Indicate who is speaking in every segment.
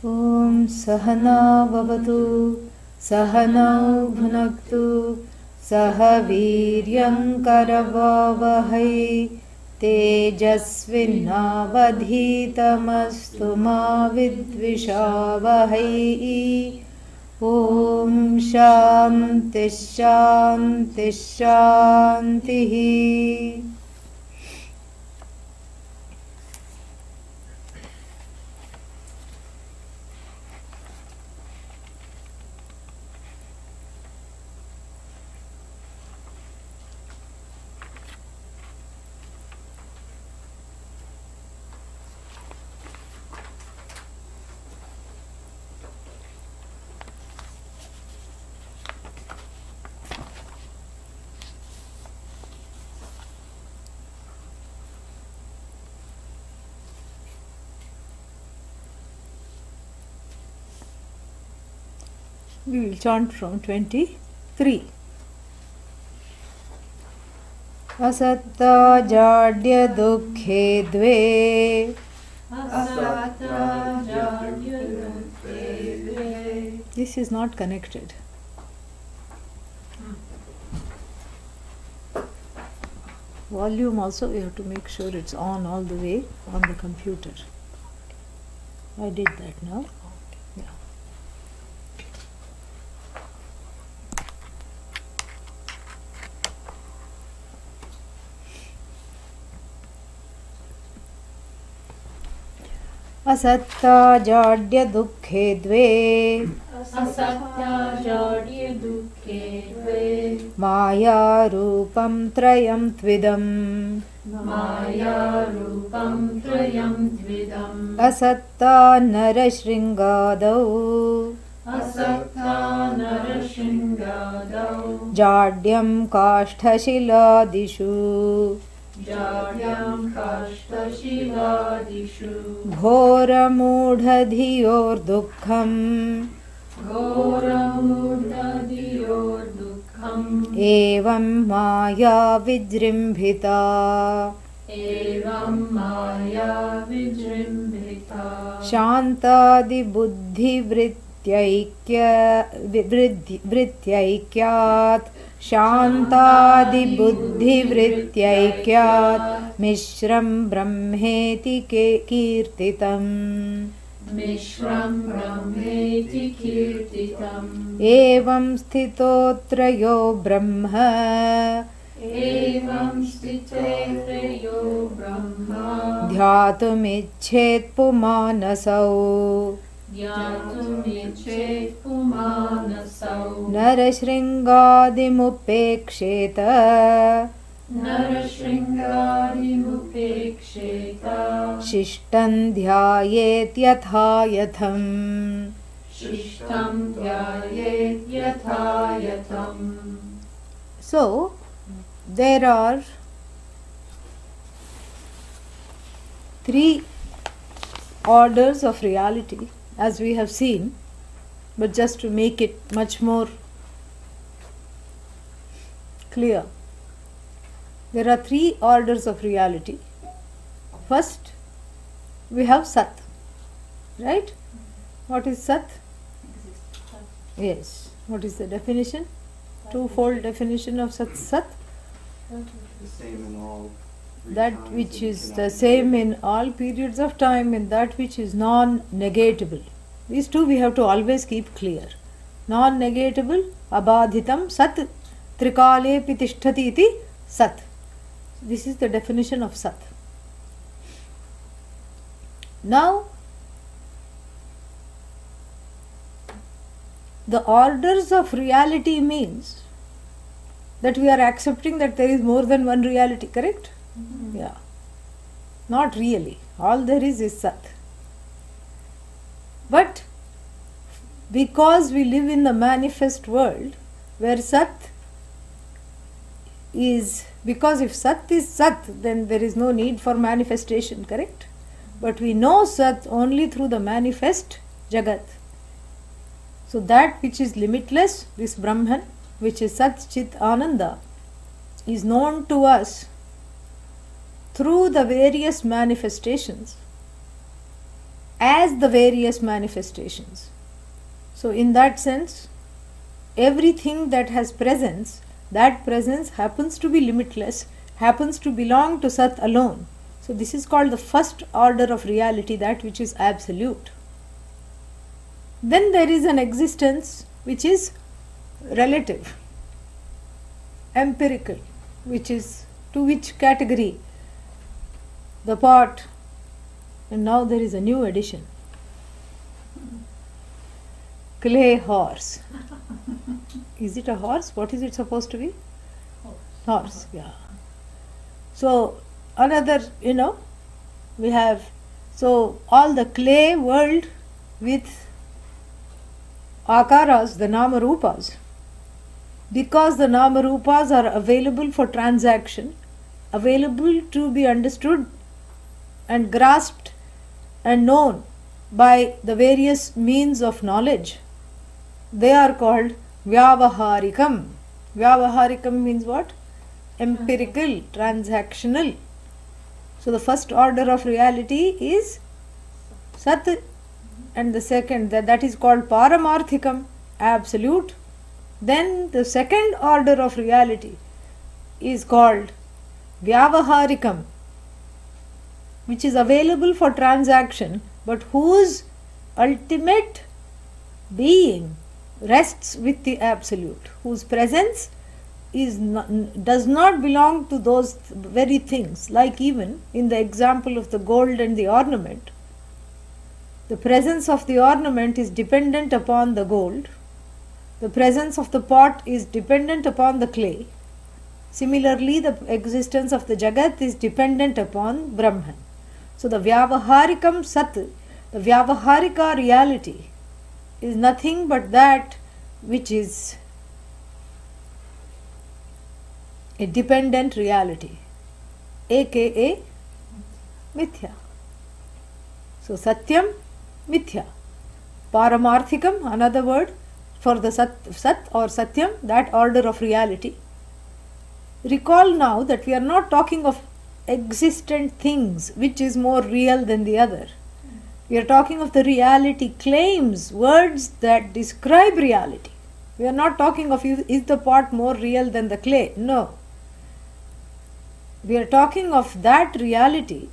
Speaker 1: ॐ सहना भवतु सहनौ भुनक्तु सह वीर्यं करवावहै तेजस्विनावधीतमस्तु मा विद्विषावहै। ॐ शान्ति शान्ति शान्तिः। We will chant from 23. Asatta jadya dukhe dve This is not connected. Volume also we have to make sure it's on all the way on the computer. I did that now. Yeah. असत्ता जाड्य दुःखे द्वे माया रूपं त्रयं त्विदम् असत्ता नरशृङ्गादौ जाड्यं काष्ठशिलादिषु घोरमूढधियोर्दुःखम् एवं माया विजृम्भिता शान्तादिबुद्धिवृत्त्यैक्यात् शान्तादिबुद्धिवृत्त्यैक्यात् मिश्रं ब्रह्मेति कीर्तितम् एवं स्थितोत्रयो ब्रह्म ध्यातुमिच्छेत् पुमानसौ नरशृङ्गादिमुपेक्षेत शिष्टं ध्यायेत् यथा यथम् So there are three orders of reality as we have seen, but just to make it much more clear, there are three orders of reality. First, we have Sat, right? What is Sat? Yes. What is the definition? Twofold definition of Sat. Sat.
Speaker 2: The same in all.
Speaker 1: That which is the same in all periods of time and that which is non-negatable. These two we have to always keep clear. Non-negatable, abadhitam, Sat, trikale pitishtati iti Sat. This is the definition of Sat. Now, the orders of reality means that we are accepting that there is more than one reality, correct? Mm-hmm. Yeah. Not really. All there is Sat. But because we live in the manifest world where Sat is, because if Sat is Sat, then there is no need for manifestation, correct? But we know Sat only through the manifest Jagat. So that which is limitless, this Brahman, which is Sat Chit Ananda, is known to us through the various manifestations as the various manifestations. So in that sense, everything that has presence, that presence happens to be limitless, happens to belong to Sat alone. So this is called the first order of reality, that which is absolute. Then there is an existence which is relative, empirical, which is to which category? The pot. And now there is a new addition. Clay horse. Is it a horse? What is it supposed to be? Horse, yeah. So another, we have, so all the clay world with akaras, the namarupas. Because the namarupas are available for transaction, available to be understood and grasped and known by the various means of knowledge, they are called vyavaharikam. Vyavaharikam means what? Empirical, transactional. So the first order of reality is Sat, and the second, that is called Paramarthikam, absolute. Then the second order of reality is called Vyavaharikam, which is available for transaction, but whose ultimate being rests with the absolute, whose presence does not belong to those very things. Like even in the example of the gold and the ornament, the presence of the ornament is dependent upon the gold, the presence of the pot is dependent upon the clay. Similarly, the existence of the Jagat is dependent upon Brahman. So the Vyavaharikam Sat, the Vyavaharika reality, is nothing but that which is a dependent reality, aka Mithya. So Satyam, Mithya. Paramarthikam, another word for the Sat or Satyam, that order of reality. Recall now that we are not talking of existent things, which is more real than the other. We are talking of the reality claims, words that describe reality. We are not talking of is the pot more real than the clay. No. We are talking of that reality.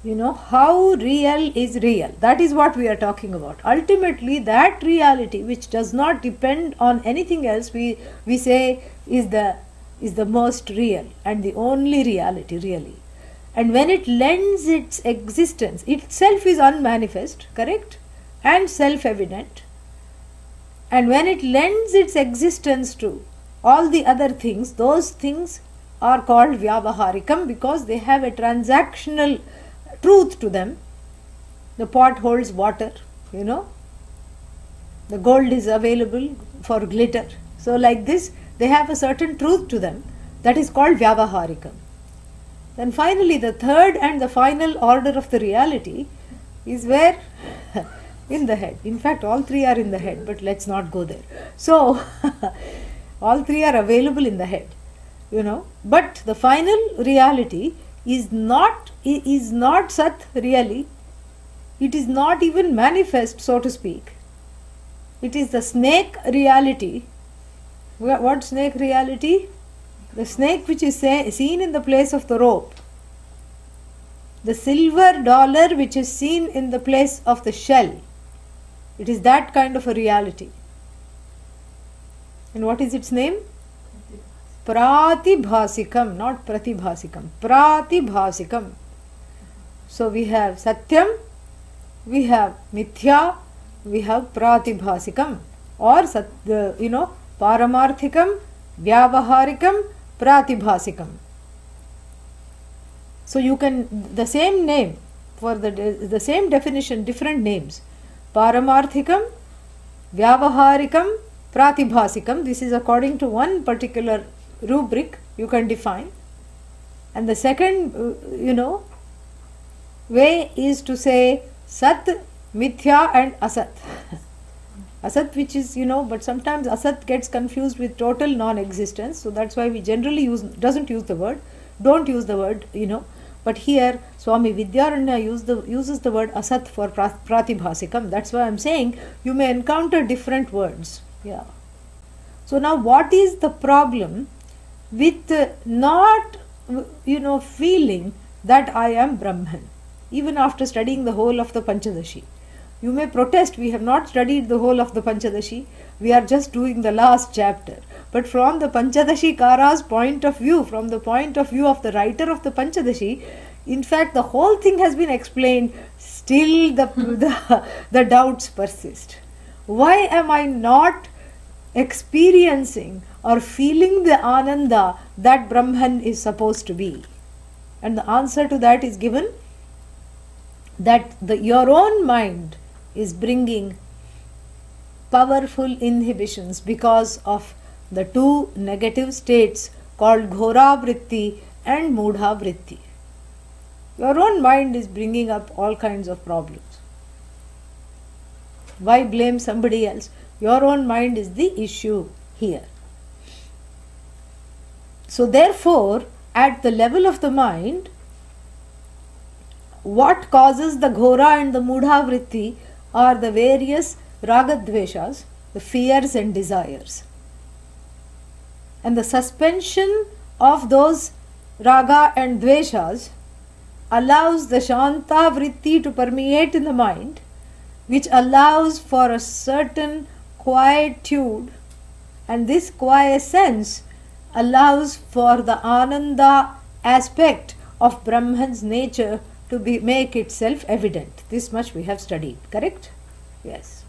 Speaker 1: How real is real. That is what we are talking about. Ultimately, that reality which does not depend on anything else, we say is the most real and the only reality, really. And when it lends its existence, itself is unmanifest, correct? And self-evident. And when it lends its existence to all the other things, those things are called Vyavaharikam because they have a transactional truth to them. The pot holds water, the gold is available for glitter. So like this, they have a certain truth to them that is called Vyavaharikam. Then finally, the third and the final order of the reality is where? In the head. In fact, all three are in the head, but let's not go there. So, all three are available in the head, But the final reality is not Sat really. It is not even manifest, so to speak. It is the snake reality. What snake reality? The snake which is seen in the place of the rope. The silver dollar which is seen in the place of the shell. It is that kind of a reality. And what is its name? Pratibhasikam, not Pratibhasikam. Pratibhasikam. So we have Satyam, we have Mithya, we have Pratibhasikam, or Paramarthikam, Vyavaharikam, Pratibhasikam. So you can, the same name for the same definition, different names. Paramarthikam, Vyavaharikam, Pratibhasikam. This is according to one particular rubric you can define. And the second, way is to say Sat, Mithya and Asat. Asat, which is, but sometimes Asat gets confused with total non-existence. So that's why we generally don't use the word, But here Swami Vidyaranya uses the word asat for pratibhasikam. That's why I'm saying you may encounter different words. Yeah. So now what is the problem with not feeling that I am Brahman, even after studying the whole of the Panchadashi? You may protest, we have not studied the whole of the Panchadashi, we are just doing the last chapter. But from the Panchadashi Kara's point of view, from the point of view of the writer of the Panchadashi, in fact the whole thing has been explained, still the doubts persist. Why am I not experiencing or feeling the Ananda that Brahman is supposed to be? And the answer to that is given that your own mind is bringing powerful inhibitions because of the two negative states called Ghora Vritti and Mudha Vritti. Your own mind is bringing up all kinds of problems. Why blame somebody else? Your own mind is the issue here. So therefore, at the level of the mind, what causes the Ghora and the Mudha Vritti are the various Ragadveshas, the fears and desires. And the suspension of those Raga and Dveshas allows the Shanta Vritti to permeate in the mind, which allows for a certain quietude, and this quiescence allows for the Ananda aspect of Brahman's nature to make itself evident. This much we have studied, correct? Yes.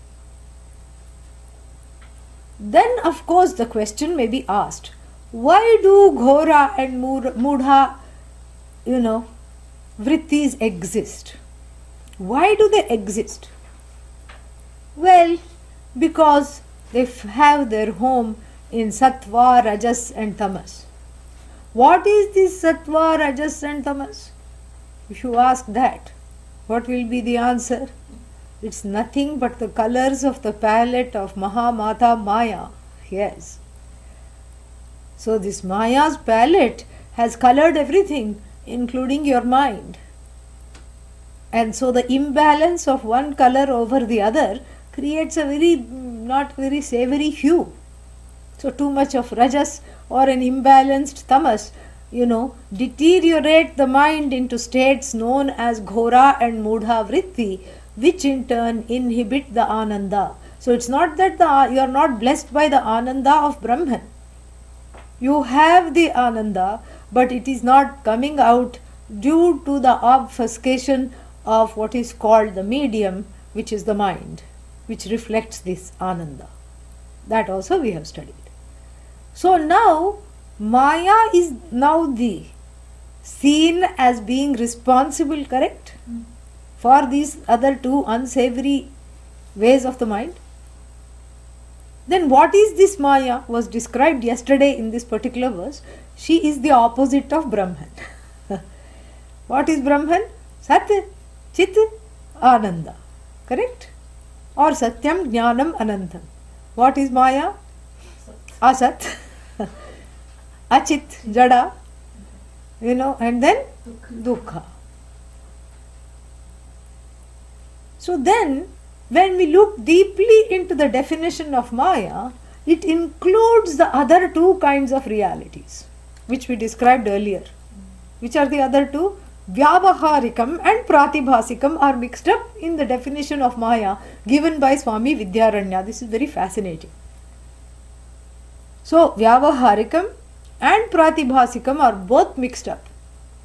Speaker 1: Then of course the question may be asked, why do Ghora and Mudha, vrittis exist? Why do they exist? Well, because they have their home in Sattva, Rajas and Tamas. What is this Sattva, Rajas and Tamas? If you ask that, what will be the answer? It's nothing but the colors of the palette of Mahamata Maya. Yes. So this Maya's palette has colored everything, including your mind. And so the imbalance of one color over the other creates a not very savory hue. So too much of Rajas or an imbalanced Tamas, deteriorate the mind into states known as Ghora and Mudha Vritti, which in turn inhibit the Ananda. So it's not that you are not blessed by the Ananda of Brahman. You have the Ananda, but it is not coming out due to the obfuscation of what is called the medium, which is the mind, which reflects this Ananda. That also we have studied. So now Maya is now seen as being responsible, correct? For these other two unsavory ways of the mind. Then what is this Maya was described yesterday in this particular verse. She is the opposite of Brahman. What is Brahman? Sat, Chit, Ananda. Correct? Or Satyam, Jnanam, Anantam. What is Maya? Asat, Achit, Jada, and then Dukkha. So then, when we look deeply into the definition of Maya, it includes the other two kinds of realities, which we described earlier. Which are the other two? Vyavaharikam and Pratibhasikam are mixed up in the definition of Maya given by Swami Vidyaranya. This is very fascinating. So, Vyavaharikam and Pratibhasikam are both mixed up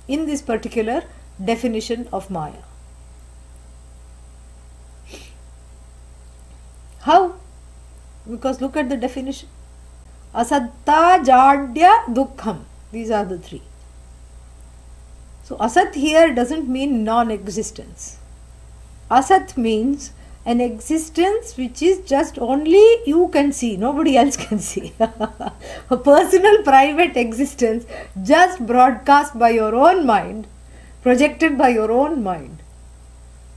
Speaker 1: in this particular definition of Maya. How? Because look at the definition. Asatta, Jadya, Dukkham. These are the three. So, Asat here doesn't mean non-existence. Asat means an existence which is just only you can see, nobody else can see. A personal private existence just broadcast by your own mind, projected by your own mind.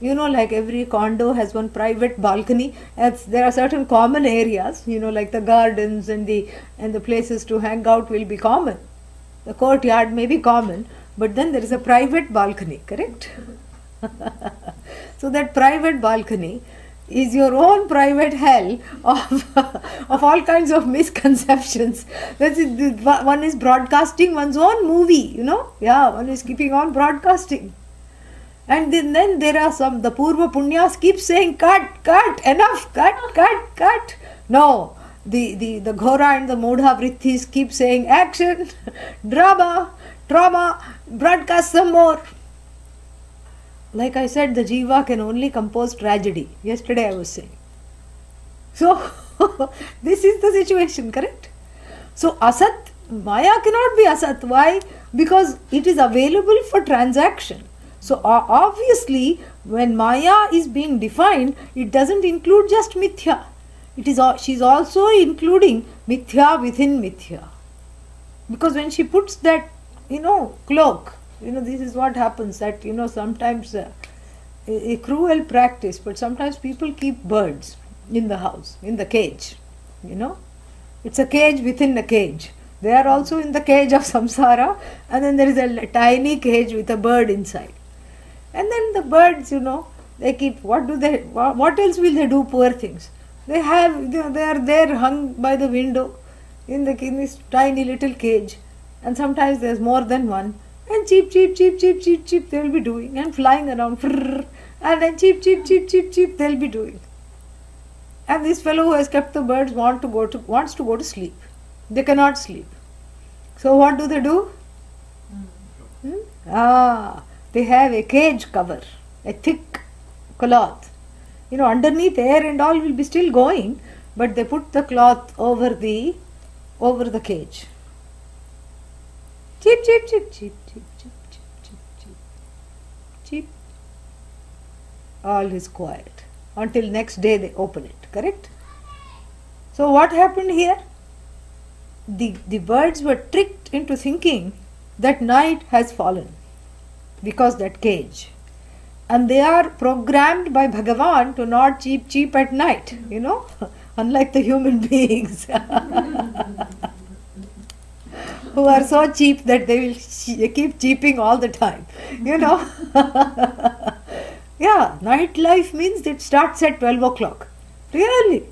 Speaker 1: Like every condo has one private balcony. There are certain common areas, like the gardens and the places to hang out will be common. The courtyard may be common, but then there is a private balcony, correct? So that private balcony is your own private hell of, of all kinds of misconceptions. One is broadcasting one's own movie, one is keeping on broadcasting. And then there are the Purva Punyas keep saying, cut, enough, cut. No, the Ghora and the Mudha Vrittis keep saying, action, drama, broadcast some more. Like I said, the Jiva can only compose tragedy. Yesterday I was saying. So, this is the situation, correct? So, Asat, Maya cannot be Asat. Why? Because it is available for transaction. So, obviously, when Maya is being defined, it doesn't include just Mithya. She is also including Mithya within Mithya. Because when she puts that, cloak, this is what happens, that, sometimes a cruel practice, but sometimes people keep birds in the house, in the cage, It's a cage within a cage. They are also in the cage of samsara, and then there is a tiny cage with a bird inside. And then the birds, they keep, what else will they do, poor things? They are there hung by the window in this tiny little cage, and sometimes there's more than one. And cheep, they will be doing, and flying around, and then cheep, they'll be doing. And this fellow who has kept the birds wants to go to sleep. They cannot sleep. So what do? They have a cage cover, a thick cloth. Underneath air and all will be still going, but they put the cloth over the cage. Cheep. All is quiet until next day they open it, correct? So what happened here? The birds were tricked into thinking that night has fallen because that cage. And they are programmed by Bhagavan to not cheep at night, unlike the human beings. Who are so cheap that they will keep cheeping all the time, Yeah, night life means it starts at 12 o'clock. Really,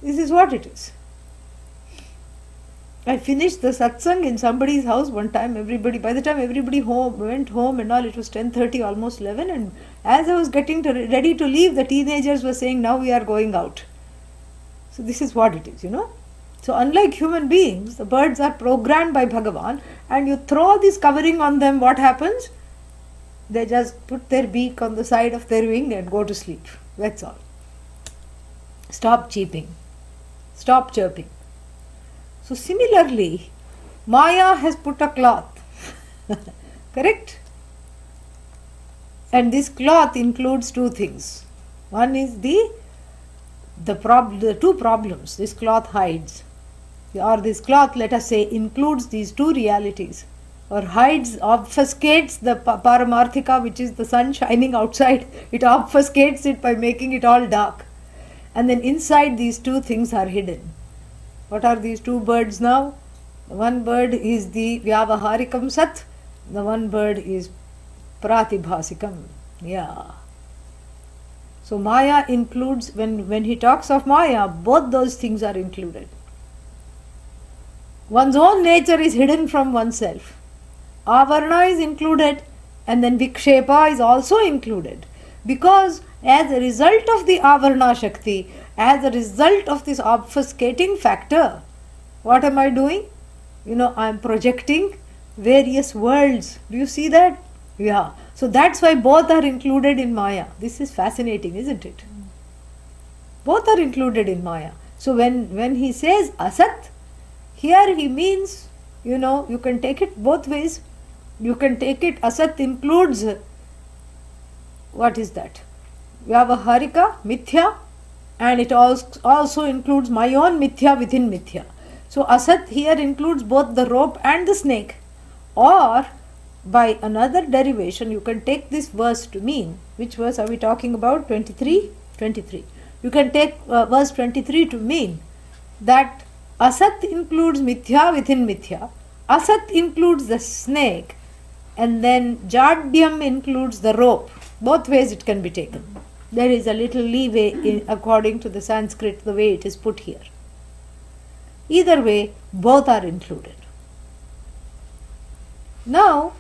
Speaker 1: this is what it is. I finished the satsang in somebody's house one time. By the time everybody went home and all, it was 10:30, almost 11. And as I was getting ready to leave, the teenagers were saying, now we are going out. So this is what it is, So unlike human beings, the birds are programmed by Bhagavan, and you throw this covering on them, what happens? They just put their beak on the side of their wing and go to sleep. That's all. Stop cheeping. Stop chirping. So similarly, Maya has put a cloth. Correct? And this cloth includes two things. One is the two problems this cloth hides. Or this cloth, let us say, includes these two realities. Or obfuscates the Paramarthika, which is the sun shining outside. It obfuscates it by making it all dark. And then inside these two things are hidden. What are these two birds now? One bird is the Vyavaharikam Sat, the one bird is Pratibhasikam. Yeah. So Maya includes, when he talks of Maya, both those things are included. One's own nature is hidden from oneself. Avarna is included, and then Vikshepa is also included. Because as a result of the Avarna Shakti, as a result of this obfuscating factor, what am I doing? I am projecting various worlds. Do you see that? Yeah. So that's why both are included in Maya. This is fascinating, isn't it? Both are included in Maya. So when he says Asat, here he means, you can take it both ways. You can take it, Asat includes, what is that? Vyavaharika, Mithya, and it also includes my own Mithya within Mithya. So Asat here includes both the rope and the snake. Or by another derivation, you can take this verse to mean, which verse are we talking about? 23? 23. You can take verse 23 to mean that Asat includes mithya within mithya. Asat includes the snake, and then Jadyam includes the rope. Both ways it can be taken. There is a little leeway according to the Sanskrit, the way it is put here. Either way, both are included. Now,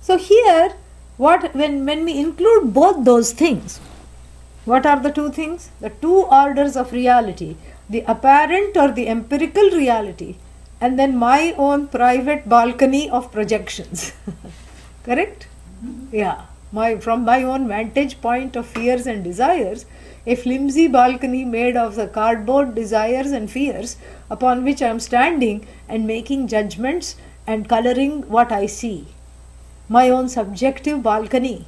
Speaker 1: so here, when we include both those things, what are the two things? The two orders of reality, the apparent or the empirical reality, and then my own private balcony of projections. Correct? Yeah. From my own vantage point of fears and desires, a flimsy balcony made of the cardboard desires and fears upon which I am standing and making judgments and coloring what I see. My own subjective balcony,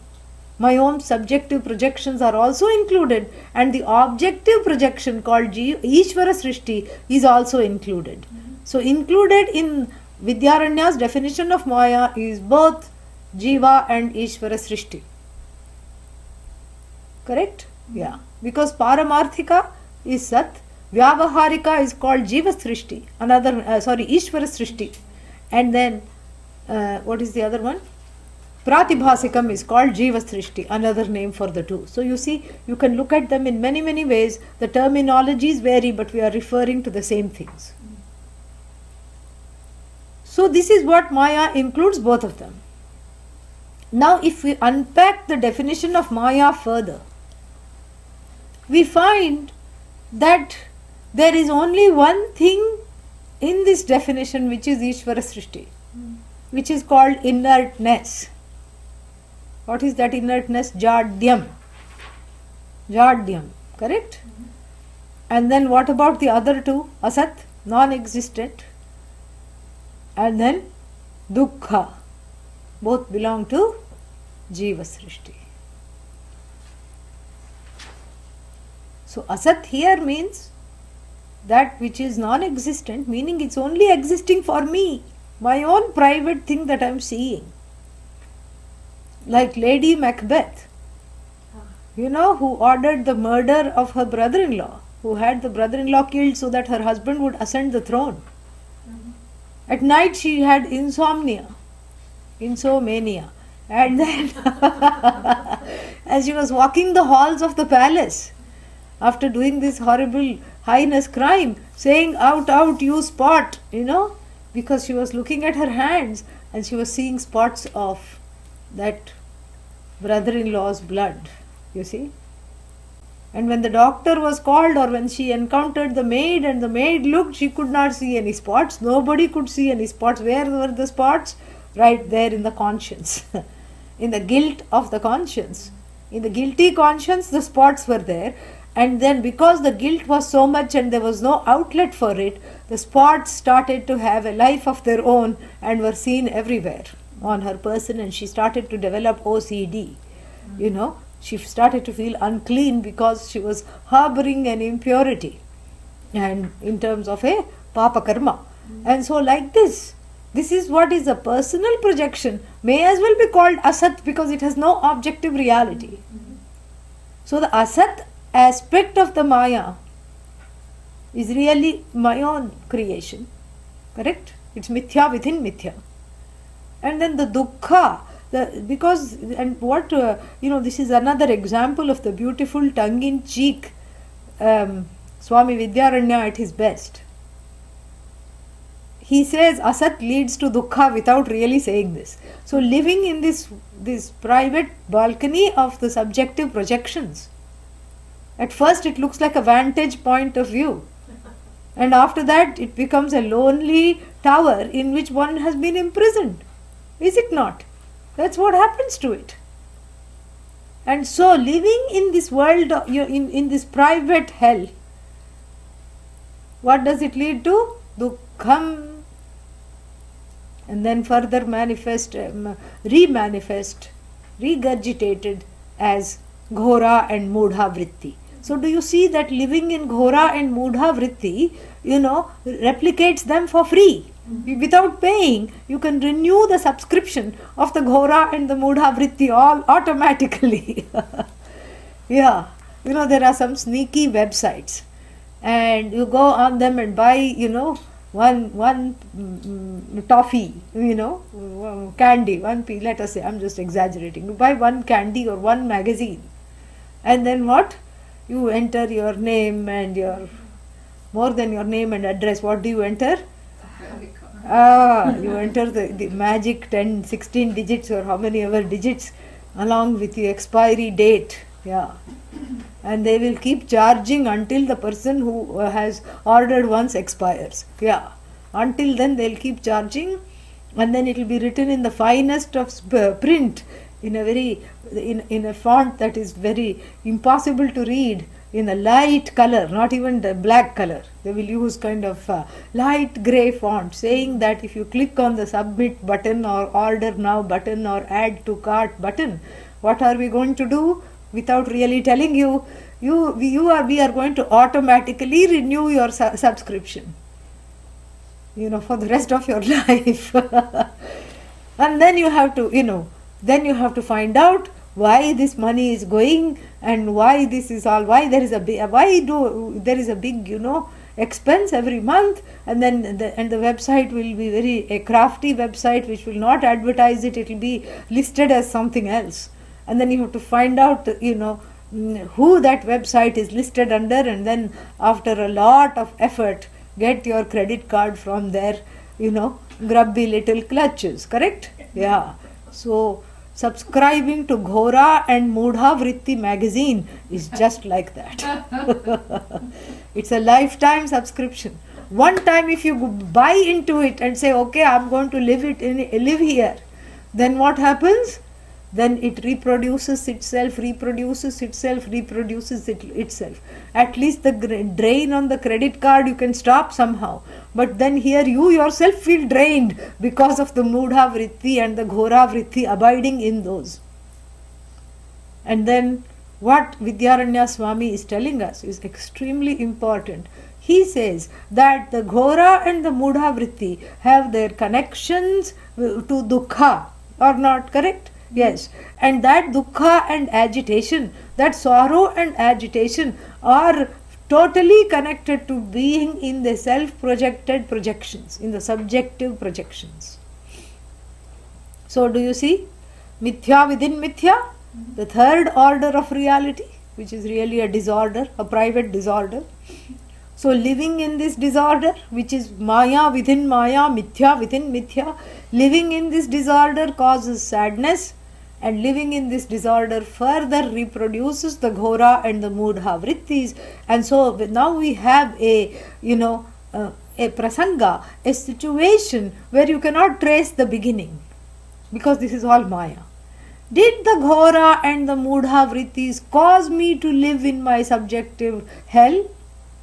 Speaker 1: my own subjective projections are also included, and the objective projection called Ishvara Srishti is also included. So included in Vidyaranya's definition of Maya is both Jiva and Ishvara Srishti. Correct? Yeah. Because Paramarthika is Sat, Vyavaharika is called Jiva Srishti, Ishvara Srishti. And then, what is the other one? Pratibhasikam is called Jiva Srishti, another name for the two. So you see, you can look at them in many, many ways. The terminologies vary, but we are referring to the same things. So this is what Maya includes, both of them. Now if we unpack the definition of Maya further, we find that there is only one thing in this definition which is Ishvara Srishti, which is called inertness. What is that inertness? Jadyam. Jadyam, correct? And then what about the other two? Asat, non-existent. And then Dukkha. Both belong to Jiva Srishti. So Asat here means that which is non-existent, meaning it's only existing for me, my own private thing that I am seeing. Like Lady Macbeth, who ordered the murder of her brother-in-law, who had the brother-in-law killed so that her husband would ascend the throne. At night she had insomnia, and then as she was walking the halls of the palace, after doing this horrible heinous crime, saying, "Out, out, you spot," because she was looking at her hands and she was seeing spots of that brother-in-law's blood, you see. And when the doctor was called, or when she encountered the maid and the maid looked, she could not see any spots. Nobody could see any spots. Where were the spots? Right there in the conscience, in the guilt of the conscience. In the guilty conscience, the spots were there. And then because the guilt was so much and there was no outlet for it, the spots started to have a life of their own and were seen everywhere on her person, and she started to develop OCD. She started to feel unclean because she was harboring an impurity, and in terms of a papa karma. And so like this is what is a personal projection, may as well be called asat because it has no objective reality. So the asat aspect of the Maya is really my own creation, correct? It's mithya within mithya. And then the dukkha, this is another example of the beautiful tongue-in-cheek Swami Vidyaranya at his best. He says asat leads to dukkha without really saying this. So living in this private balcony of the subjective projections, at first it looks like a vantage point of view, and after that it becomes a lonely tower in which one has been imprisoned. Is it not? That's what happens to it. And so living in this world, in this private hell, what does it lead to? Dukkham. And then further regurgitated as Ghora and Mudha Vritti. So do you see that living in Ghora and Mudha Vritti, replicates them for free? Without paying, you can renew the subscription of the Ghora and the Mudha Vritti all automatically. Yeah, there are some sneaky websites and you go on them and buy, one toffee, candy, let us say, I'm just exaggerating, you buy one candy or one magazine, and then what? You enter your name and more than your name and address, what do you enter? You enter the magic 10, 16 digits or how many ever digits along with the expiry date. Yeah. And they will keep charging until the person who has ordered once expires. Yeah. Until then they'll keep charging, and then it will be written in the finest of print in a very in a font that is very impossible to read, in a light color, not even the black color. They will use kind of light grey font, saying that if you click on the submit button or order now button or add to cart button, what are we going to do? Without really telling you, we are going to automatically renew your subscription, for the rest of your life. And then you have to find out why this money is going, and why this is all, why there is a big expense every month, and then the website will be a crafty website which will not advertise it, it will be listed as something else, and then you have to find out who that website is listed under, and then after a lot of effort get your credit card from their grubby little clutches. Correct? Yeah. So subscribing to Ghora and Moodha Vritti magazine is just like that. It's a lifetime subscription. One time if you buy into it and say, okay, I'm going to live here, then what happens? Then it reproduces itself. At least the drain on the credit card you can stop somehow. But then here you yourself feel drained because of the Moodha Vritti and the Ghora Vritti abiding in those. And then what Vidyaranya Swami is telling us is extremely important. He says that the Ghora and the Moodha Vritti have their connections to Dukkha, or not, correct? Yes, and that dukkha and agitation, that sorrow and agitation are totally connected to being in the self-projected projections, in the subjective projections. So do you see? Mithya within mithya, the third order of reality, which is really a disorder, a private disorder. So living in this disorder, which is maya within maya, mithya within mithya, living in this disorder causes sadness, and living in this disorder further reproduces the Ghora and the Moodha Vrittis. And so now we have a prasanga, a situation where you cannot trace the beginning, because this is all maya. Did the Ghora and the Moodha Vrittis cause me to live in my subjective hell?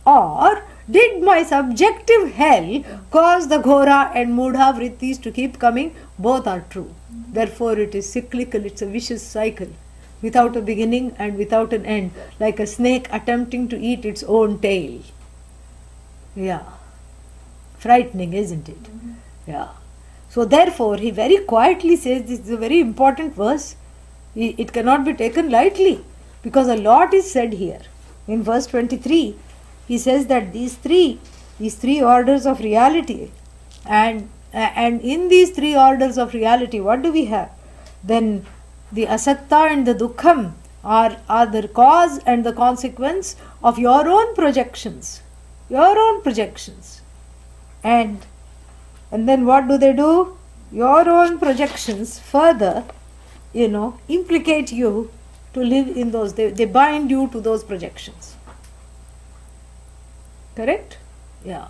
Speaker 1: Or did my subjective hell cause the Ghora and Moodha Vrittis to keep coming? Both are true. Therefore it is cyclical, it's a vicious cycle, without a beginning and without an end, like a snake attempting to eat its own tail. Yeah. Frightening, isn't it? Yeah. So therefore he very quietly says, this is a very important verse. It cannot be taken lightly, because a lot is said here. In verse 23, he says that these three orders of reality, and in these three orders of reality, what do we have? Then the asatta and the dukkham are the cause and the consequence of your own projections. And then what do? Your own projections further, implicate you to live in those. They bind you to those projections. Correct? Yeah.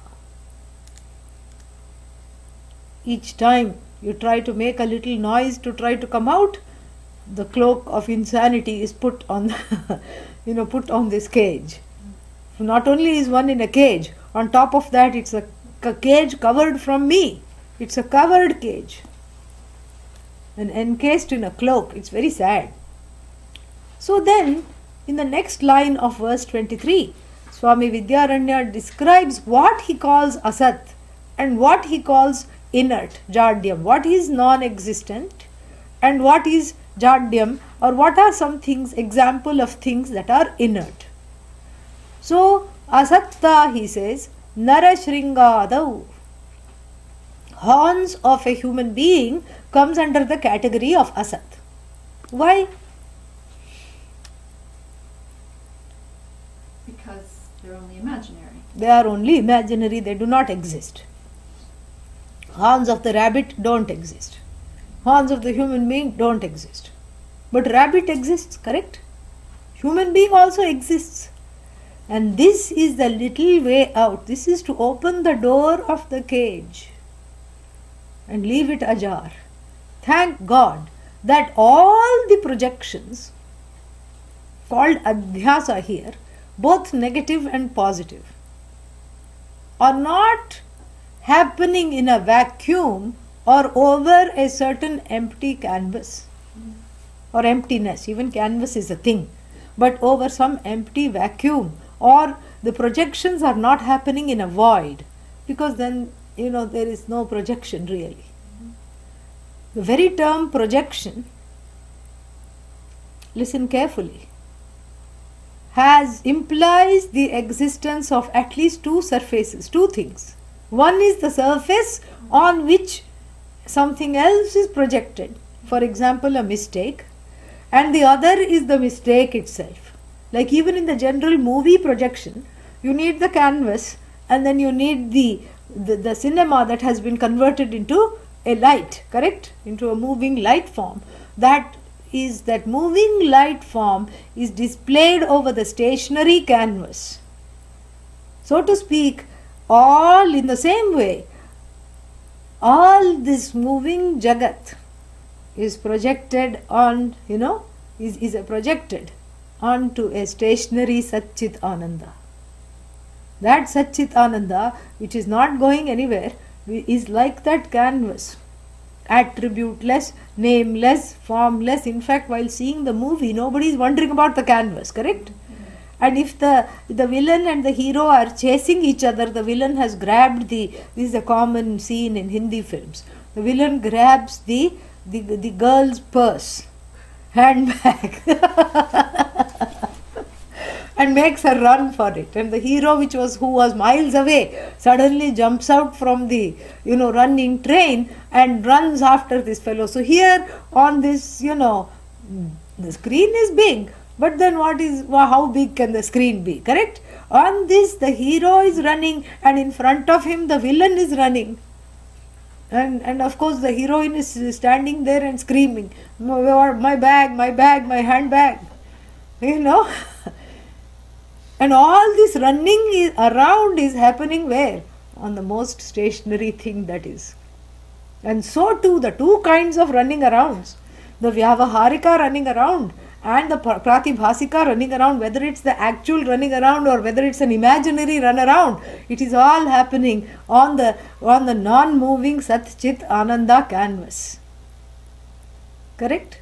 Speaker 1: Each time you try to make a little noise to try to come out, the cloak of insanity is put on put on this cage. So not only is one in a cage, on top of that it's a cage covered from me. It's a covered cage and encased in a cloak. It's very sad. So then in the next line of verse 23, Swami Vidyaranya describes what he calls asat and what he calls inert, jadyam. What is non-existent and what is jadyam, or what are some things, example of things that are inert. So Asatta, he says, Narashringadau. Horns of a human being comes under the category of asat. Why?
Speaker 3: Because they're only imaginary.
Speaker 1: They are only imaginary, they do not exist. Horns of the rabbit don't exist. Horns of the human being don't exist. But rabbit exists, correct? Human being also exists. And this is the little way out. This is to open the door of the cage and leave it ajar. Thank God that all the projections called adhyasa here, both negative and positive, are not happening in a vacuum or over a certain empty canvas or emptiness. Even canvas is a thing, but over some empty vacuum, or the projections are not happening in a void, because then there is no projection really. The very term projection, listen carefully, implies the existence of at least two surfaces, two things. One is the surface on which something else is projected, for example a mistake, and the other is the mistake itself. Like even in the general movie projection, you need the canvas and then you need the cinema that has been converted into a light, correct? Into a moving light form. That moving light form is displayed over the stationary canvas. So to speak, all in the same way, all this moving jagat is projected on, is projected onto a stationary Satchit Ananda. That Satchit Ananda, which is not going anywhere, is like that canvas, attributeless, nameless, formless. In fact, while seeing the movie, nobody is wondering about the canvas, correct? And if the villain and the hero are chasing each other, the villain has grabbed this is a common scene in Hindi films. The villain grabs the girl's purse, handbag, and makes her run for it. And the hero, who was miles away, suddenly jumps out from the running train and runs after this fellow. So here on this, the screen is big, but then how big can the screen be, correct? On this, the hero is running, and in front of him the villain is running. And of course the heroine is standing there and screaming, my bag, my handbag, And all this running around is happening where? On the most stationary thing that is. And so too, the two kinds of running arounds, the Vyavaharika running around and the Pratibhasika running around, whether it's the actual running around or whether it's an imaginary run around, it is all happening on the non-moving Sat Chit Ananda canvas. Correct?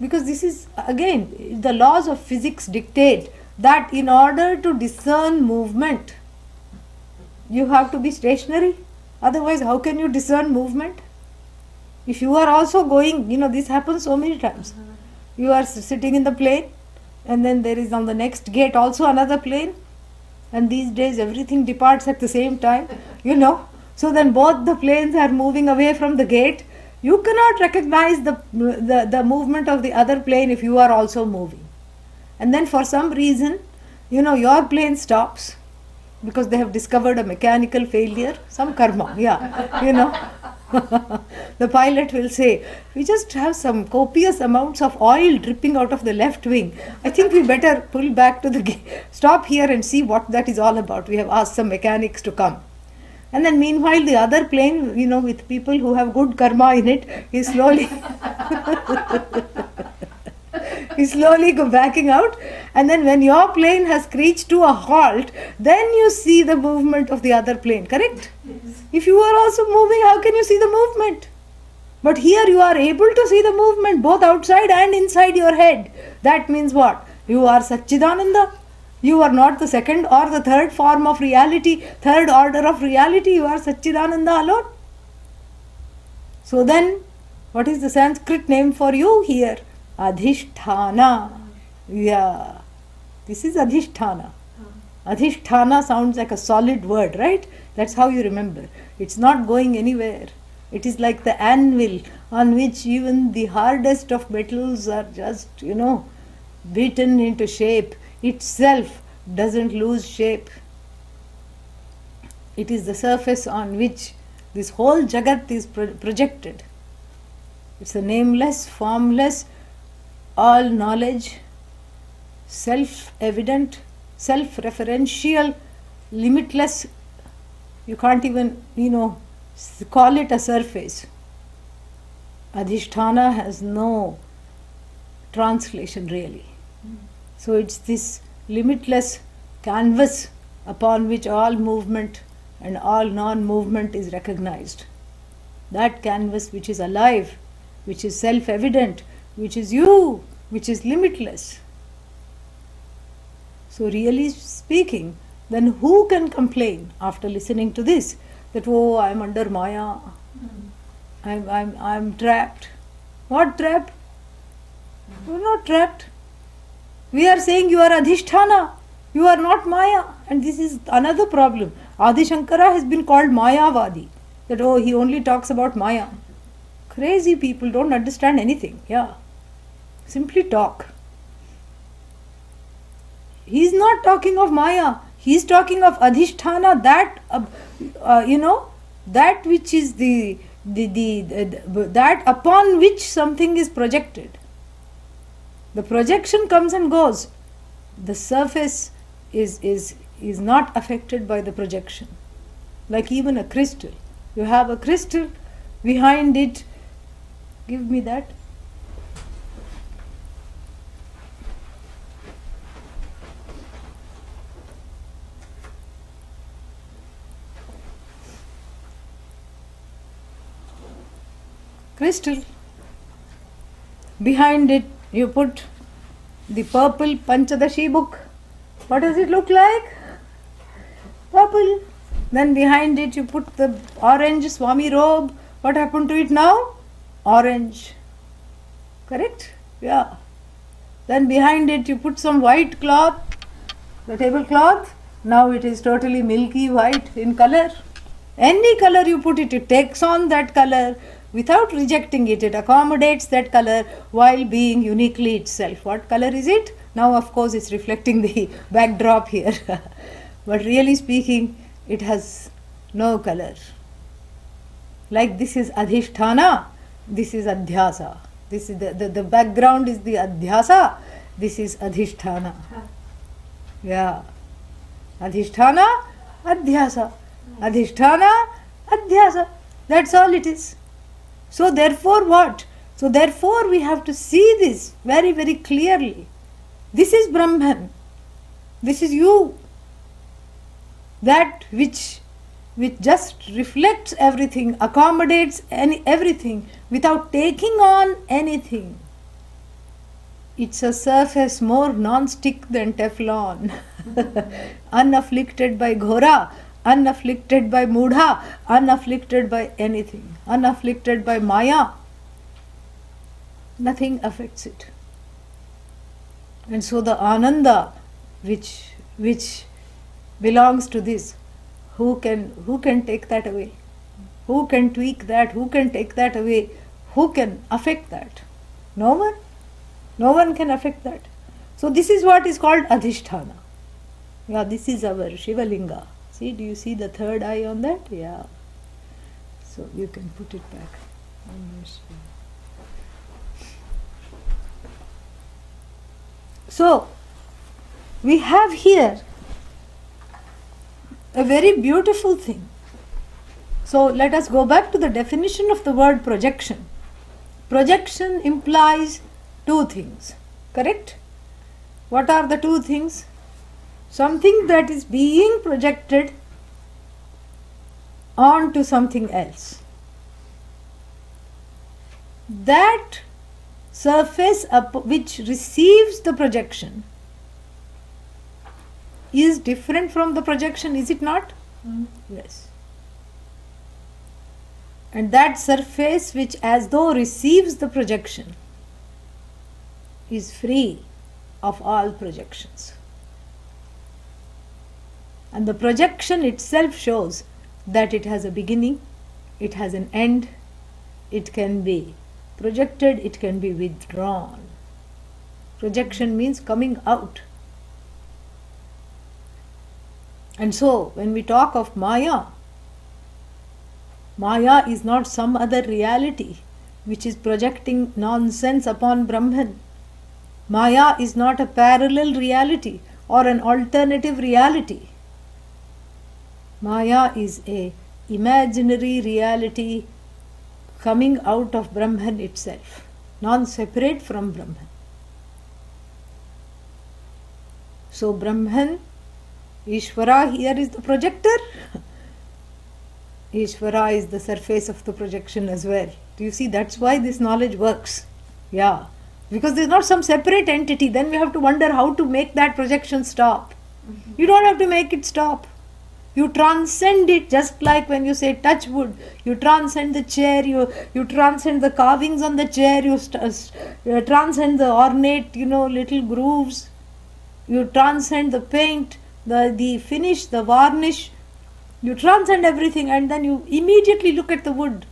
Speaker 1: Because this is, again, the laws of physics dictate that in order to discern movement, you have to be stationary. Otherwise, how can you discern movement? If you are also going, this happens so many times. You are sitting in the plane, and then there is on the next gate also another plane, and these days everything departs at the same time, So then both the planes are moving away from the gate. You cannot recognize the movement of the other plane if you are also moving. And then for some reason, your plane stops because they have discovered a mechanical failure, some karma, The pilot will say, we just have some copious amounts of oil dripping out of the left wing. I think we better pull back to the stop here and see what that is all about. We have asked some mechanics to come. And then meanwhile the other plane, with people who have good karma in it, is slowly backing out. And then when your plane has screeched to a halt, then you see the movement of the other plane, correct? Yes. If you are also moving, how can you see the movement? But here you are able to see the movement both outside and inside your head. That means what? You are Satchidananda. You are not the second or the third form of reality, third order of reality. You are Satchidananda alone. So then, what is the Sanskrit name for you here? Adhishthana. Yeah, this is Adhishthana. Adhishthana sounds like a solid word, right? That's how you remember. It's not going anywhere. It is like the anvil on which even the hardest of metals are just, beaten into shape. Itself doesn't lose shape. It is the surface on which this whole Jagat is projected. It's a nameless, formless, all knowledge, self-evident, self-referential, limitless. You can't even, call it a surface. Adhishthana has no translation really. So it's this limitless canvas upon which all movement and all non-movement is recognized. That canvas which is alive, which is self-evident, which is you, which is limitless. So really speaking, then who can complain after listening to this that, oh, I am under Maya, I'm trapped. What trapped? You are not trapped. We are saying you are Adhishthana, you are not Maya, and this is another problem. Adi Shankara has been called Mayavadi, that he only talks about Maya. Crazy people don't understand anything. Yeah, simply talk. He is not talking of Maya. He is talking of Adhishthana, that that which is the that upon which something is projected. The projection comes and goes. The surface is not affected by the projection. Like even a crystal. You have a crystal, behind it, give me that. Crystal. Behind it you put the purple Panchadashi book. What does it look like? Purple. Then behind it you put the orange Swami robe. What happened to it now? Orange. Correct? Yeah. Then behind it you put some white cloth, the tablecloth. Now it is totally milky white in color. Any color you put it, it takes on that color. Without rejecting it, it accommodates that color while being uniquely itself. What color is it? Now, of course, it's reflecting the backdrop here. But really speaking, it has no color. Like this is Adhishthana, this is Adhyasa. This is the background is the Adhyasa, this is Adhishthana. Yeah. Adhishthana, Adhyasa. Adhishthana, Adhyasa. That's all it is. So therefore what? So therefore we have to see this very, very clearly. This is Brahman. This is you. That which just reflects everything, accommodates everything without taking on anything. It's a surface more non-stick than Teflon. Unafflicted by Ghora, unafflicted by Mudha, unafflicted by anything, unafflicted by Maya. Nothing affects it. And so the Ananda which belongs to this, who can take that away? Who can tweak that? Who can take that away? Who can affect that? No one. No one can affect that. So this is what is called Adhishthana. Yeah, this is our Shivalinga. See, do you see the third eye on that? Yeah. So you can put it back. So we have here a very beautiful thing. So let us go back to the definition of the word projection. Projection implies two things, correct? What are the two things? Something that is being projected onto something else. That surface which receives the projection is different from the projection, is it not? Yes. And that surface which as though receives the projection is free of all projections. And the projection itself shows that it has a beginning, it has an end, it can be projected, it can be withdrawn. Projection means coming out. And so, when we talk of Maya, Maya is not some other reality which is projecting nonsense upon Brahman. Maya is not a parallel reality or an alternative reality. Maya is a imaginary reality coming out of Brahman itself, non-separate from Brahman. So Brahman, Ishvara here is the projector. Ishvara is the surface of the projection as well. Do you see? That's why this knowledge works. Yeah. Because there's not some separate entity. Then we have to wonder how to make that projection stop. You don't have to make it stop. You transcend it, just like when you say touch wood. You transcend the chair, you transcend the carvings on the chair, you transcend the ornate, little grooves. You transcend the paint, the finish, the varnish. You transcend everything, and then you immediately look at the wood.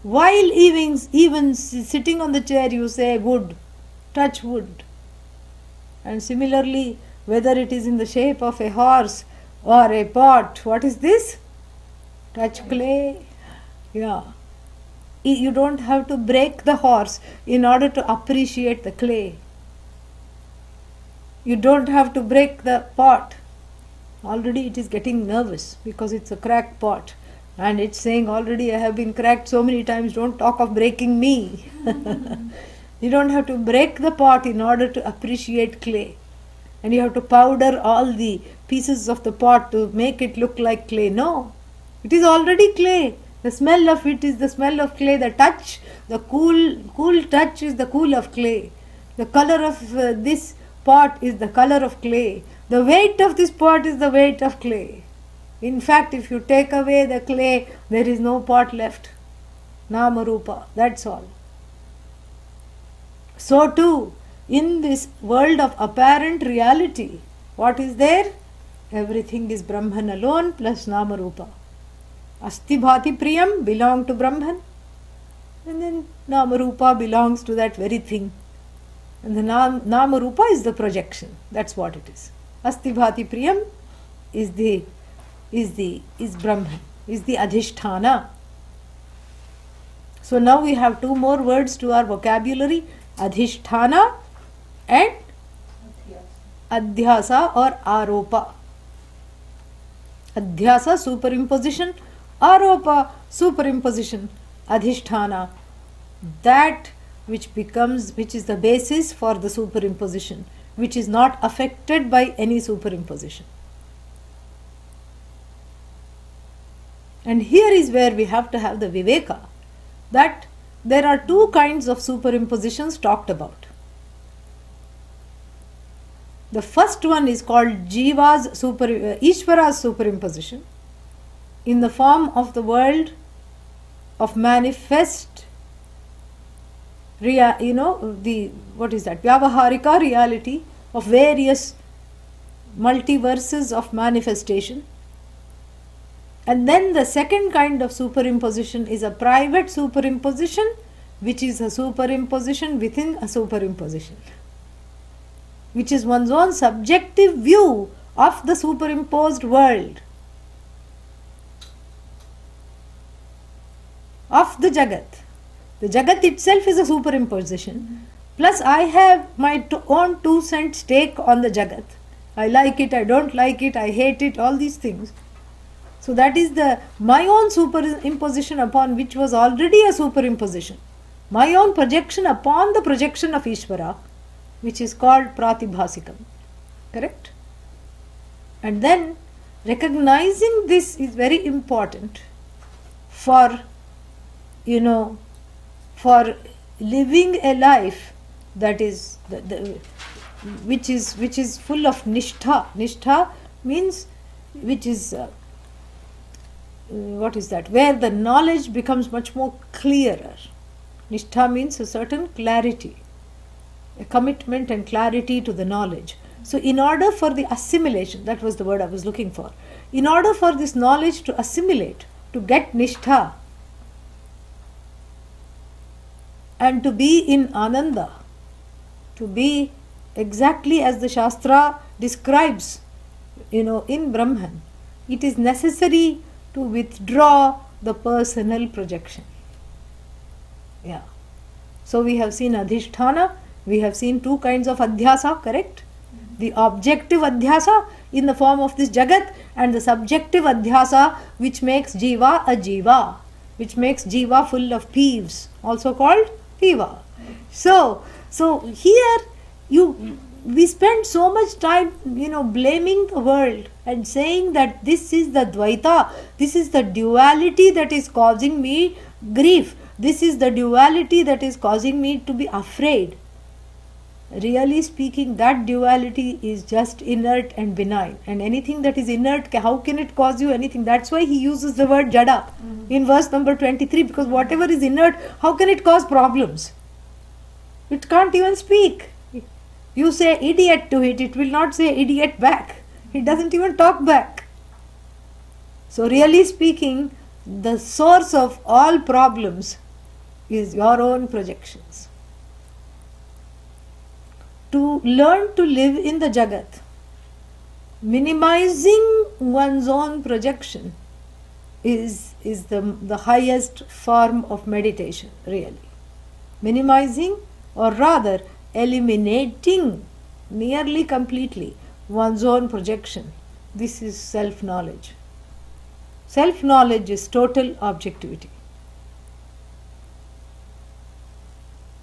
Speaker 1: While even sitting on the chair, you say wood, touch wood. And similarly, whether it is in the shape of a horse or a pot, what is this? Touch clay. Yeah. You don't have to break the horse in order to appreciate the clay. You don't have to break the pot. Already it is getting nervous because it's a cracked pot. And it's saying, already I have been cracked so many times, don't talk of breaking me. You don't have to break the pot in order to appreciate clay. And you have to powder all the pieces of the pot to make it look like clay. No, it is already clay. The smell of it is the smell of clay. The touch, the cool touch is the cool of clay. The color of this pot is the color of clay. The weight of this pot is the weight of clay. In fact, if you take away the clay, there is no pot left. Namarupa, that's all. So too, in this world of apparent reality, what is there? Everything is Brahman alone plus Namarupa. Asti Bhati Priyam belong to Brahman, and then Namarupa belongs to that very thing. And the Namarupa is the projection. That's what it is. Asti Bhati Priyam is Brahman, is the Adhishthana. So now we have two more words to our vocabulary, Adhishthana and Adhyasa or Aropa. Adhyasa, superimposition. Aropa, superimposition. Adhishthana, that which is the basis for the superimposition, which is not affected by any superimposition. And here is where we have to have the viveka, that there are two kinds of superimpositions talked about. The first one is called Ishvara's superimposition in the form of the world of manifest, Vyavaharika reality of various multiverses of manifestation. And then the second kind of superimposition is a private superimposition, which is a superimposition within a superimposition, which is one's own subjective view of the superimposed world, of the Jagat. The Jagat itself is a superimposition, plus I have my own 2 cent stake on the Jagat. I like it, I don't like it, I hate it, all these things. So that is my own superimposition upon which was already a superimposition. My own projection upon the projection of Ishvara, which is called Pratibhasikam. Correct? And then recognizing this is very important for living a life that is which is full of nishtha. Nishtha means which is where the knowledge becomes much more clearer. Nishtha means a certain clarity, a commitment and clarity to the knowledge. So in order for the assimilation, that was the word I was looking for, in order for this knowledge to assimilate, to get nishtha, and to be in ananda, to be exactly as the Shastra describes, in Brahman, it is necessary to withdraw the personal projection. Yeah. So we have seen adhishthana, we have seen two kinds of adhyasa, correct? The objective adhyasa in the form of this jagat, and the subjective adhyasa which makes jiva a jiva, which makes jiva full of peeves, also called piva. So here we spend so much time, blaming the world and saying that this is the dvaita, this is the duality that is causing me grief, this is the duality that is causing me to be afraid. Really speaking, that duality is just inert and benign, and anything that is inert, how can it cause you anything? That's why he uses the word jada in verse number 23, because whatever is inert, how can it cause problems? It can't even speak. You say idiot to it, it will not say idiot back. It doesn't even talk back. So really speaking, the source of all problems is your own projections. To learn to live in the jagat, minimizing one's own projection is the highest form of meditation, really. Minimizing, or rather eliminating nearly completely one's own projection. This is self-knowledge. Self-knowledge is total objectivity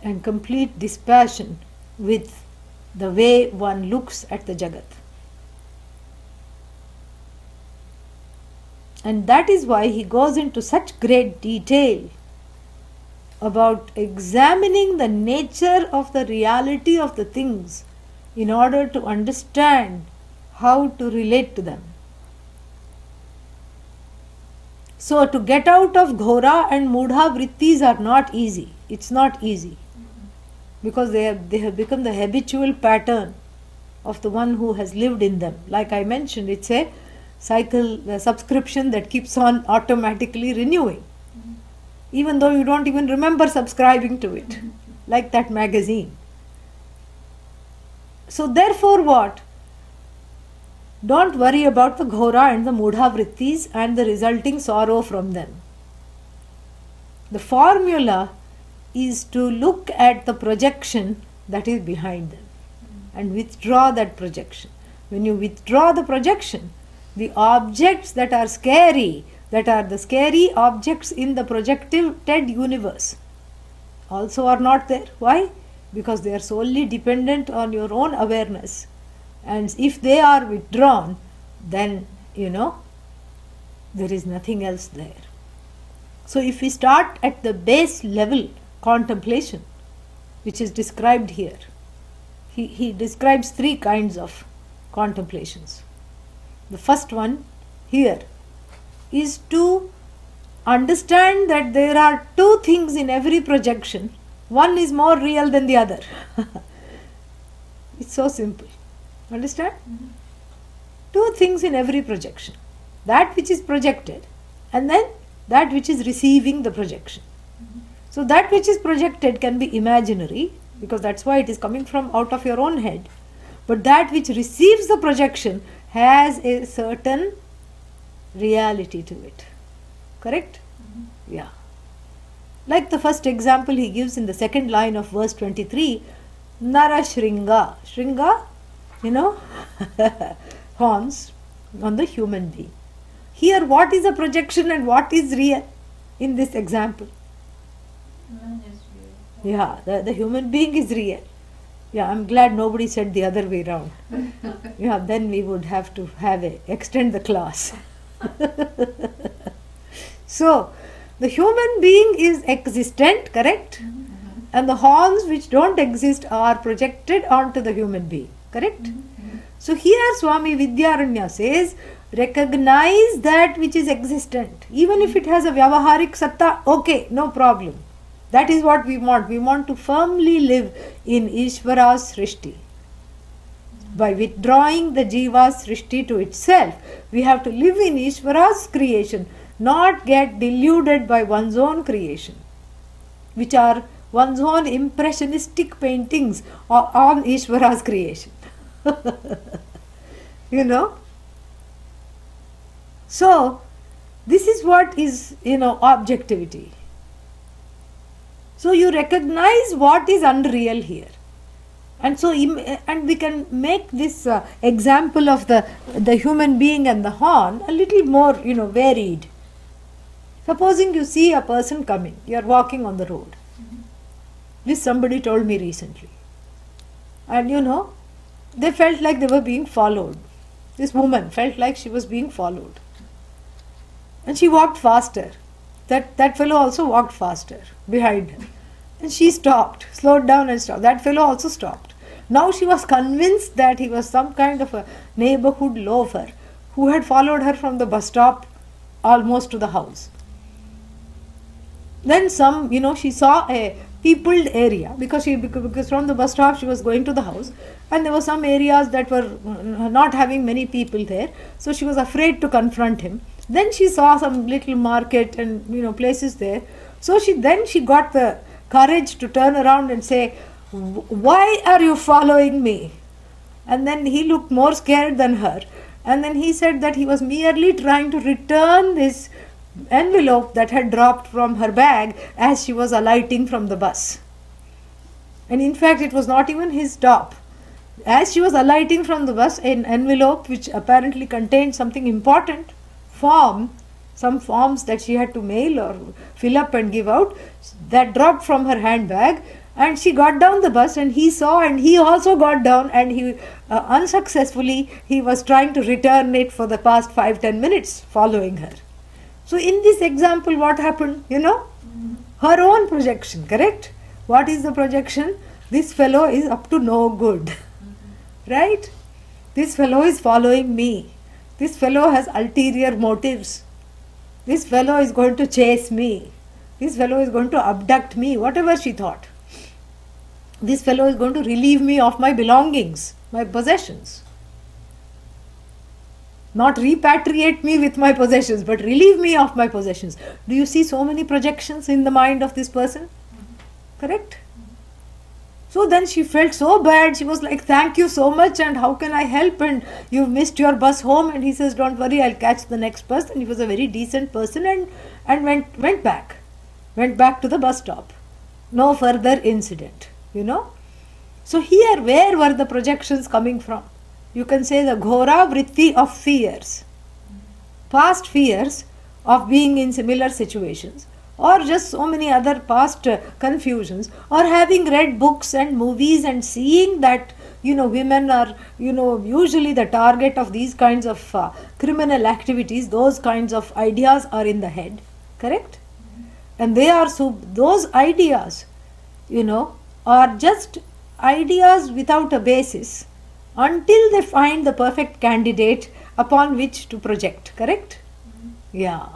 Speaker 1: and complete dispassion with the way one looks at the jagat. And that is why he goes into such great detail about examining the nature of the reality of the things in order to understand how to relate to them. So to get out of ghora and mudha vrittis are not easy. It's not easy. Because they have become the habitual pattern of the one who has lived in them. Like I mentioned, it's a cycle, a subscription that keeps on automatically renewing. Even though you don't even remember subscribing to it, like that magazine. So therefore what? Don't worry about the ghora and the mudha vrittis and the resulting sorrow from them. The formula is to look at the projection that is behind them and withdraw that projection. When you withdraw the projection, the objects that are scary, that are the scary objects in the projected universe, also are not there. Why? Because they are solely dependent on your own awareness. And if they are withdrawn, then, there is nothing else there. So if we start at the base level contemplation, which is described here, he describes three kinds of contemplations. The first one here is to understand that there are two things in every projection. One is more real than the other. It's so simple. Understand? Two things in every projection. That which is projected, and then that which is receiving the projection. So that which is projected can be imaginary, because that's why it is coming from out of your own head. But that which receives the projection has a certain reality to it. Correct? Yeah. Like the first example he gives in the second line of verse 23, Nara Shringa. Shringa, horns on the human being. Here, what is a projection and what is real in this example?
Speaker 3: Man is real.
Speaker 1: Yeah, the human being is real. Yeah, I'm glad nobody said the other way around. Yeah, then we would have to extend the class. So, the human being is existent, correct? And the horns which don't exist are projected onto the human being, correct? So here Swami Vidyaranya says, recognize that which is existent. Even if it has a vyavaharik satta, okay, no problem. That is what we want. We want to firmly live in Ishvara's Srishti. by withdrawing the Jiva's Srishti to itself. We have to live in Ishvara's creation, not get deluded by one's own creation, which are one's own impressionistic paintings on Ishvara's creation. You know? So, this is what is, objectivity. So, you recognize what is unreal here. And so, and we can make this example of the human being and the horn a little more, varied. Supposing you see a person coming, you are walking on the road. This somebody told me recently. And they felt like they were being followed. This woman felt like she was being followed. And she walked faster. That fellow also walked faster behind her. And she stopped, slowed down and stopped. That fellow also stopped. Now she was convinced that he was some kind of a neighborhood loafer who had followed her from the bus stop almost to the house. Then she saw a peopled area because from the bus stop she was going to the house, and there were some areas that were not having many people there, so she was afraid to confront him. Then she saw some little market and places there, so she got the courage to turn around and say, "Why are you following me?" And then he looked more scared than her, and then he said that he was merely trying to return this envelope that had dropped from her bag as she was alighting from the bus. And in fact, it was not even his stop. As she was alighting from the bus, an envelope which apparently contained something important, some forms that she had to mail or fill up and give out, that dropped from her handbag, and she got down the bus, and he saw, and he also got down, and he unsuccessfully he was trying to return it for the past 5-10 minutes following her. So in this example, what happened? Her own projection, correct? What is the projection? This fellow is up to no good, right? This fellow is following me. This fellow has ulterior motives. This fellow is going to chase me. This fellow is going to abduct me, whatever she thought. This fellow is going to relieve me of my belongings, my possessions. Not repatriate me with my possessions, but relieve me of my possessions. Do you see so many projections in the mind of this person? Correct? So then she felt so bad. She was like, "Thank you so much, and how can I help? And you've missed your bus home." And he says, "Don't worry, I'll catch the next bus." And he was a very decent person and went back. Went back to the bus stop. No further incident, So here, where were the projections coming from? You can say the ghora vritti of fears. Past fears of being in similar situations, or just so many other past confusions, or having read books and movies and seeing that women are usually the target of these kinds of criminal activities. Those kinds of ideas are in the head, correct? And those ideas are just ideas without a basis until they find the perfect candidate upon which to project, correct? Yeah.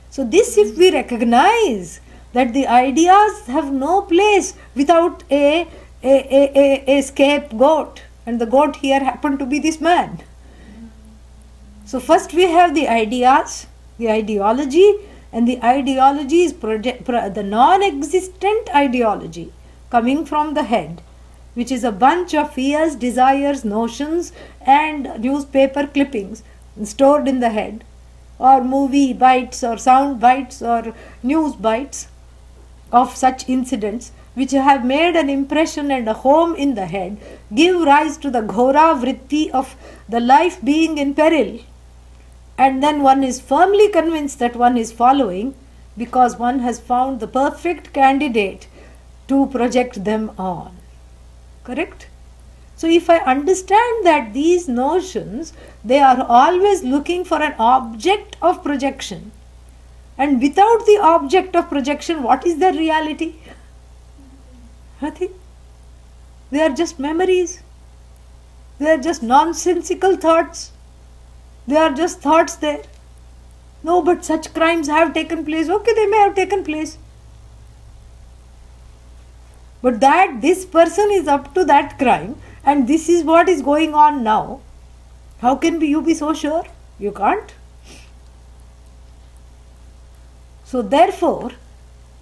Speaker 1: So this, if we recognize that the ideas have no place without a scapegoat, and the goat here happened to be this man. So first we have the ideas, the ideology, and the ideology is the non-existent ideology coming from the head, which is a bunch of fears, desires, notions, and newspaper clippings stored in the head, or movie bites, or sound bites, or news bites of such incidents which have made an impression and a home in the head, give rise to the ghora vritti of the life being in peril. And then one is firmly convinced that one is following because one has found the perfect candidate to project them on. Correct? So if I understand that these notions, they are always looking for an object of projection, and without the object of projection, what is their reality? Nothing. They are just memories. They are just nonsensical thoughts. They are just thoughts there. No, but such crimes have taken place. Okay, they may have taken place. But that this person is up to that crime, and this is what is going on now, how can you be so sure? You can't. So therefore,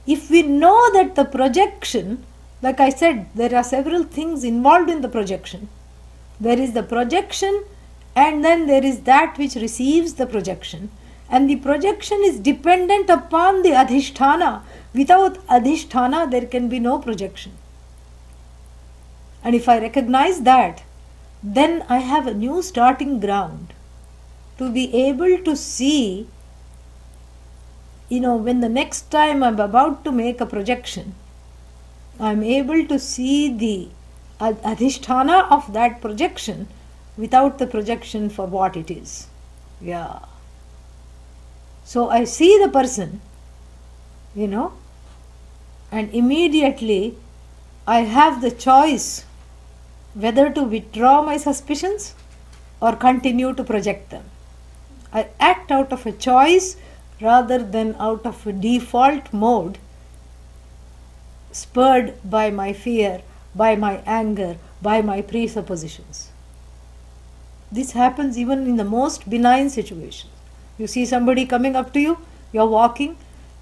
Speaker 1: if we know that the projection, like I said, there are several things involved in the projection. There is the projection, and then there is that which receives the projection. And the projection is dependent upon the adhisthana. Without adhisthana, there can be no projection. And if I recognize that, then I have a new starting ground to be able to see, when the next time I'm about to make a projection, I'm able to see the adhisthana of that projection without the projection for what it is. Yeah. So I see the person, and immediately I have the choice whether to withdraw my suspicions or continue to project them. I act out of a choice rather than out of a default mode, spurred by my fear, by my anger, by my presuppositions. This happens even in the most benign situations. You see somebody coming up to you, you're walking,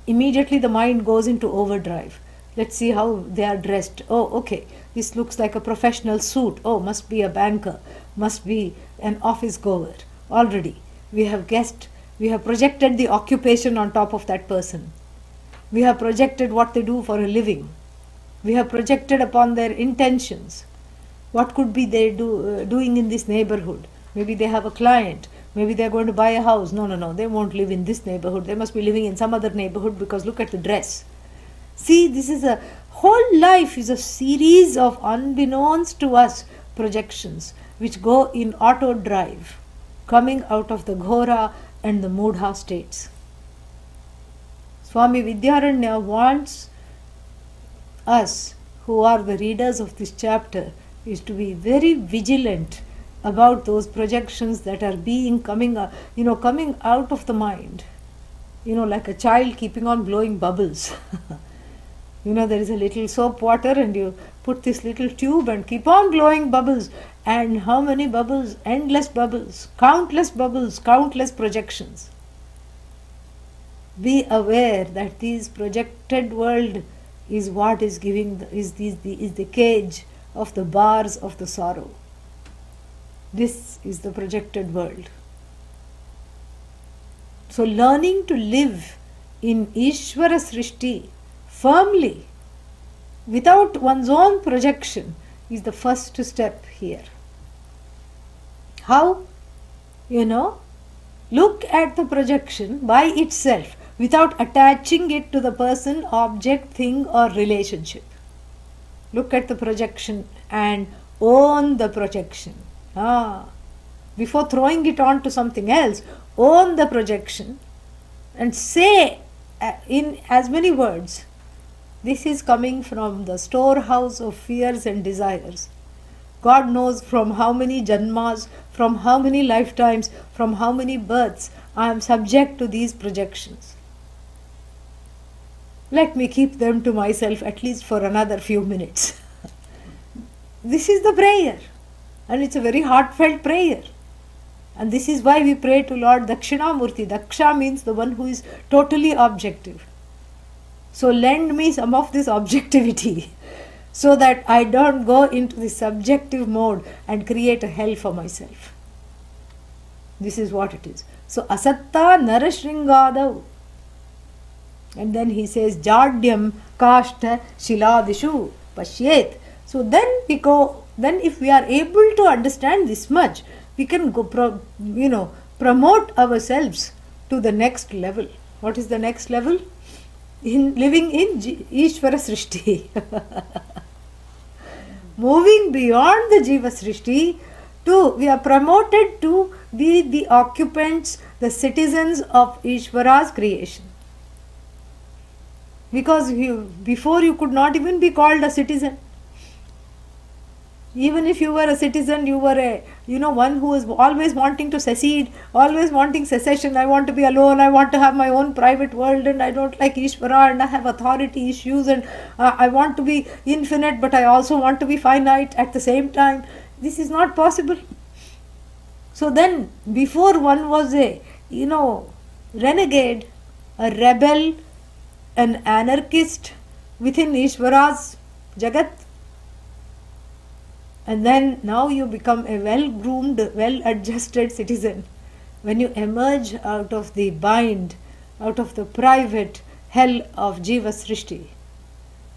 Speaker 1: immediately the mind goes into overdrive. Let's see how they are dressed. Oh, okay, this looks like a professional suit. Oh, must be a banker, must be an office goer. Already, we have guessed, we have projected the occupation on top of that person. We have projected what they do for a living. We have projected upon their intentions. What could be they doing in this neighborhood? Maybe they have a client. Maybe they are going to buy a house. No, they won't live in this neighborhood. They must be living in some other neighborhood because look at the dress. See, this is a whole life is a series of unbeknownst to us projections which go in auto drive, coming out of the ghora and the mudha states. Swami Vidyaranya wants us who are the readers of this chapter is to be very vigilant about those projections that are coming out of the mind. Like a child keeping on blowing bubbles. There is a little soap water and you put this little tube and keep on blowing bubbles. And how many bubbles? Endless bubbles, countless projections. Be aware that this projected world is what is the cage of the bars of the sorrow. This is the projected world. So learning to live in Ishvara Srishti firmly, without one's own projection, is the first step here. How? Look at the projection by itself without attaching it to the person, object, thing or relationship. Look at the projection and own the projection. Before throwing it on to something else, own the projection and say in as many words, this is coming from the storehouse of fears and desires. God knows from how many janmas, from how many lifetimes, from how many births I am subject to these projections. Let me keep them to myself at least for another few minutes. This is the prayer, and it's a very heartfelt prayer. And this is why we pray to Lord Dakshinamurti. Daksha means the one who is totally objective. So lend me some of this objectivity so that I don't go into the subjective mode and create a hell for myself. This is what it is. So asatta narashringadav. And then he says jadyam kashta shiladishu pashyet. So then we go, then if we are able to understand this much, we can go promote ourselves to the next level. What is the next level? In living in Ishvara Srishti. Moving beyond the Jiva Srishti, we are promoted to be the occupants, the citizens of Ishvara's creation. Because before you could not even be called a citizen. Even if you were a citizen, you were one who was always wanting to secede, always wanting secession. I want to be alone, I want to have my own private world, and I don't like Ishvara, and I have authority issues, and I want to be infinite, but I also want to be finite at the same time. This is not possible. So then, before one was a, renegade, a rebel, an anarchist within Ishvara's Jagat, and then now you become a well-groomed, well-adjusted citizen. When you emerge out of the bind, out of the private hell of Jiva Srishti,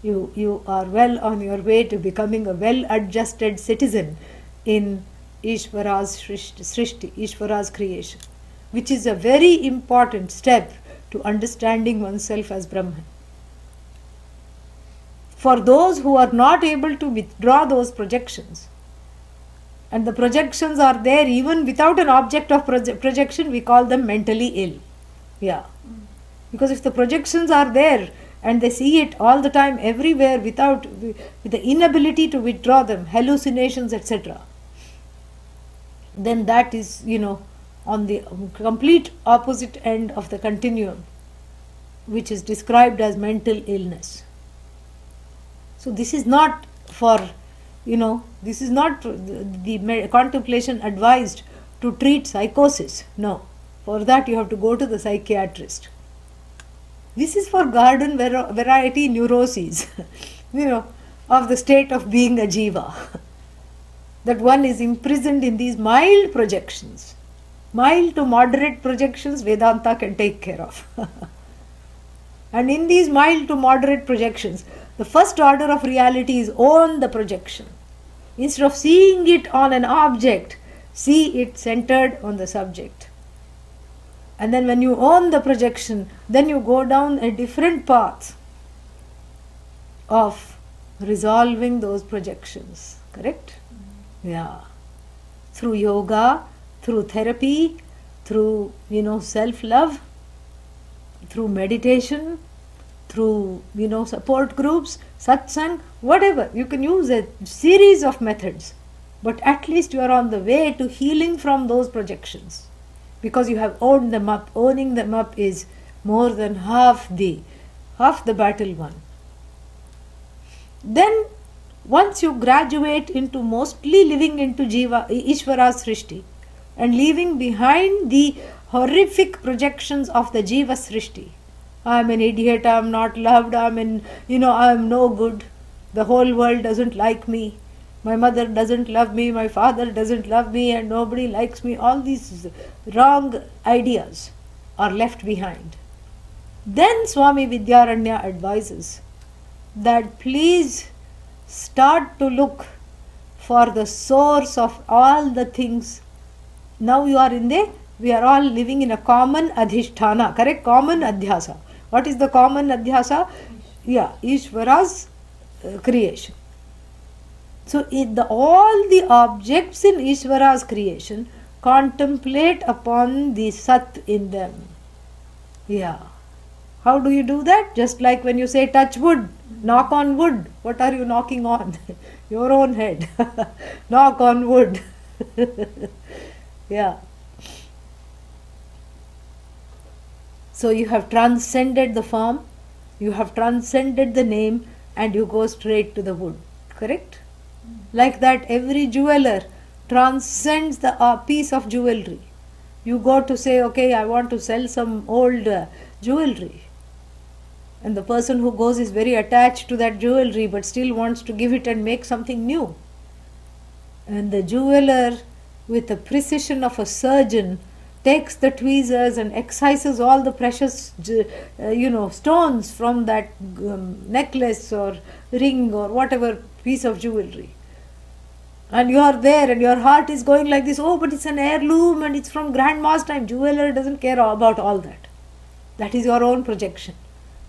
Speaker 1: you are well on your way to becoming a well-adjusted citizen in Ishvara's Srishti, Ishvara's creation, which is a very important step to understanding oneself as Brahman. For those who are not able to withdraw those projections, and the projections are there even without an object of projection, we call them mentally ill. Yeah. Because if the projections are there and they see it all the time, everywhere, with the inability to withdraw them, hallucinations, etc., then that is, on the complete opposite end of the continuum, which is described as mental illness. So this is not for, this is not the contemplation advised to treat psychosis. No. For that you have to go to the psychiatrist. This is for garden variety neuroses, of the state of being a jiva. That one is imprisoned in these mild projections. Mild to moderate projections, Vedanta can take care of. And in these mild to moderate projections, the first order of reality is own the projection. Instead of seeing it on an object, see it centered on the subject. And then when you own the projection, then you go down a different path of resolving those projections. Correct? Yeah. Through yoga, through therapy, through, self-love, through meditation, through, support groups, satsang, whatever. You can use a series of methods, but at least you are on the way to healing from those projections, because you have owned them up. Owning them up is more than half the battle won. Then, once you graduate into mostly living into Ishvara's Srishti, and leaving behind the horrific projections of the Jiva Srishti, I am an idiot, I am not loved, I am no good, the whole world doesn't like me, my mother doesn't love me, my father doesn't love me, and nobody likes me. All these wrong ideas are left behind. Then Swami Vidyaranya advises that please start to look for the source of all the things. Now we are all living in a common adhishthana, correct? Common adhyasa. What is the common adhyasa? Yeah, Ishvara's creation. So all the objects in Ishvara's creation contemplate upon the Sat in them. Yeah. How do you do that? Just like when you say touch wood, knock on wood. What are you knocking on? Your own head. Knock on wood. Yeah. So you have transcended the form, you have transcended the name, and you go straight to the wood. Correct? Like that, every jeweler transcends the piece of jewelry. You go to say, okay, I want to sell some old jewelry. And the person who goes is very attached to that jewelry but still wants to give it and make something new. And the jeweler, with the precision of a surgeon, takes the tweezers and excises all the precious stones from that necklace or ring or whatever piece of jewelry. And you are there and your heart is going like this, oh, but it's an heirloom and it's from grandma's time. Jeweler doesn't care about all that. That is your own projection.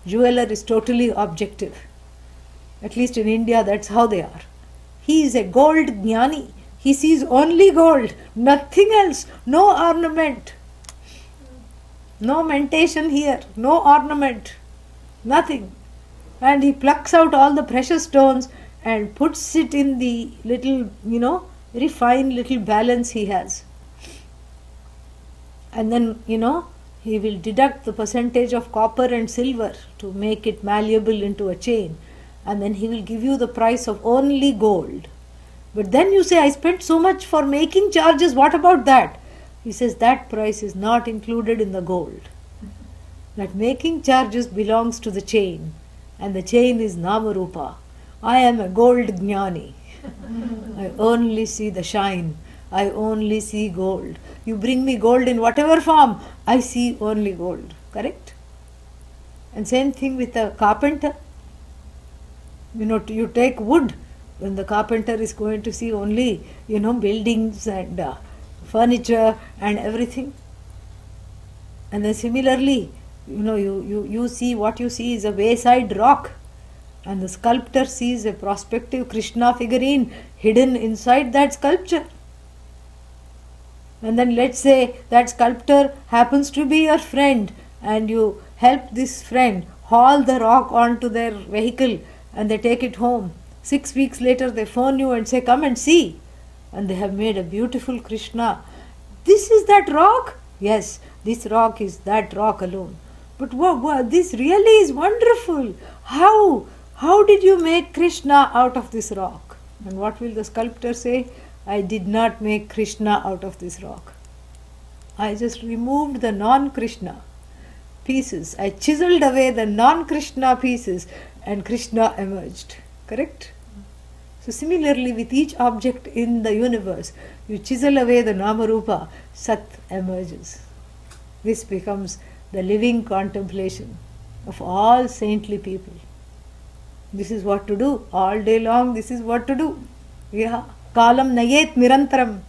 Speaker 1: Jeweler is totally objective. At least in India, that's how they are. He is a gold jnani. He sees only gold, nothing else, no ornament. No mentation here, no ornament, nothing. And he plucks out all the precious stones and puts it in the little, very fine little balance he has. And then, he will deduct the percentage of copper and silver to make it malleable into a chain. And then he will give you the price of only gold. But then you say, I spent so much for making charges, what about that? He says, that price is not included in the gold. That making charges belongs to the chain, and the chain is Namarupa. I am a gold jnani. I only see the shine. I only see gold. You bring me gold in whatever form, I see only gold. Correct? And same thing with a carpenter. You take wood, when the carpenter is going to see only, buildings and furniture and everything. And then similarly, you see, what you see is a wayside rock, and the sculptor sees a prospective Krishna figurine hidden inside that sculpture. And then let's say that sculptor happens to be your friend, and you help this friend haul the rock onto their vehicle and they take it home. 6 weeks later they phone you and say, come and see. And they have made a beautiful Krishna. This is that rock? Yes, this rock is that rock alone. But this really is wonderful. How? How did you make Krishna out of this rock? And what will the sculptor say? I did not make Krishna out of this rock. I just removed the non-Krishna pieces. I chiseled away the non-Krishna pieces and Krishna emerged. Correct? So similarly with each object in the universe, you chisel away the Namarupa, Sat emerges. This becomes the living contemplation of all saintly people. This is what to do. All day long, this is what to do. Yeah. Kalam nayet nirantaram.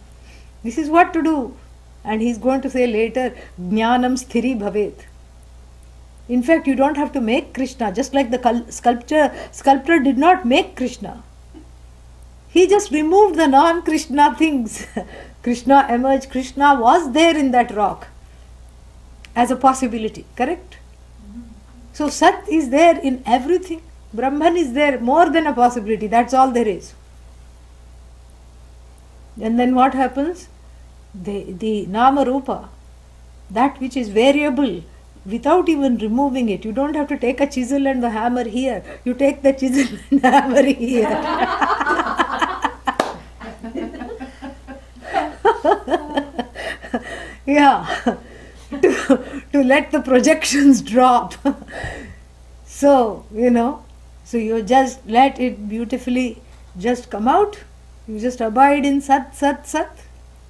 Speaker 1: This is what to do. And he's going to say later, Jnanam sthiri bhavet. In fact, you don't have to make Krishna. Just like the sculptor did not make Krishna. He just removed the non-Krishna things. Krishna emerged. Krishna was there in that rock as a possibility. Correct? So Sat is there in everything. Brahman is there more than a possibility. That's all there is. And then what happens? The Nama Rupa, that which is variable, without even removing it. You don't have to take a chisel and the hammer here. You take the chisel and hammer here. Yeah. to let the projections drop. So, so you just let it beautifully just come out. You just abide in Sat, Sat, Sat.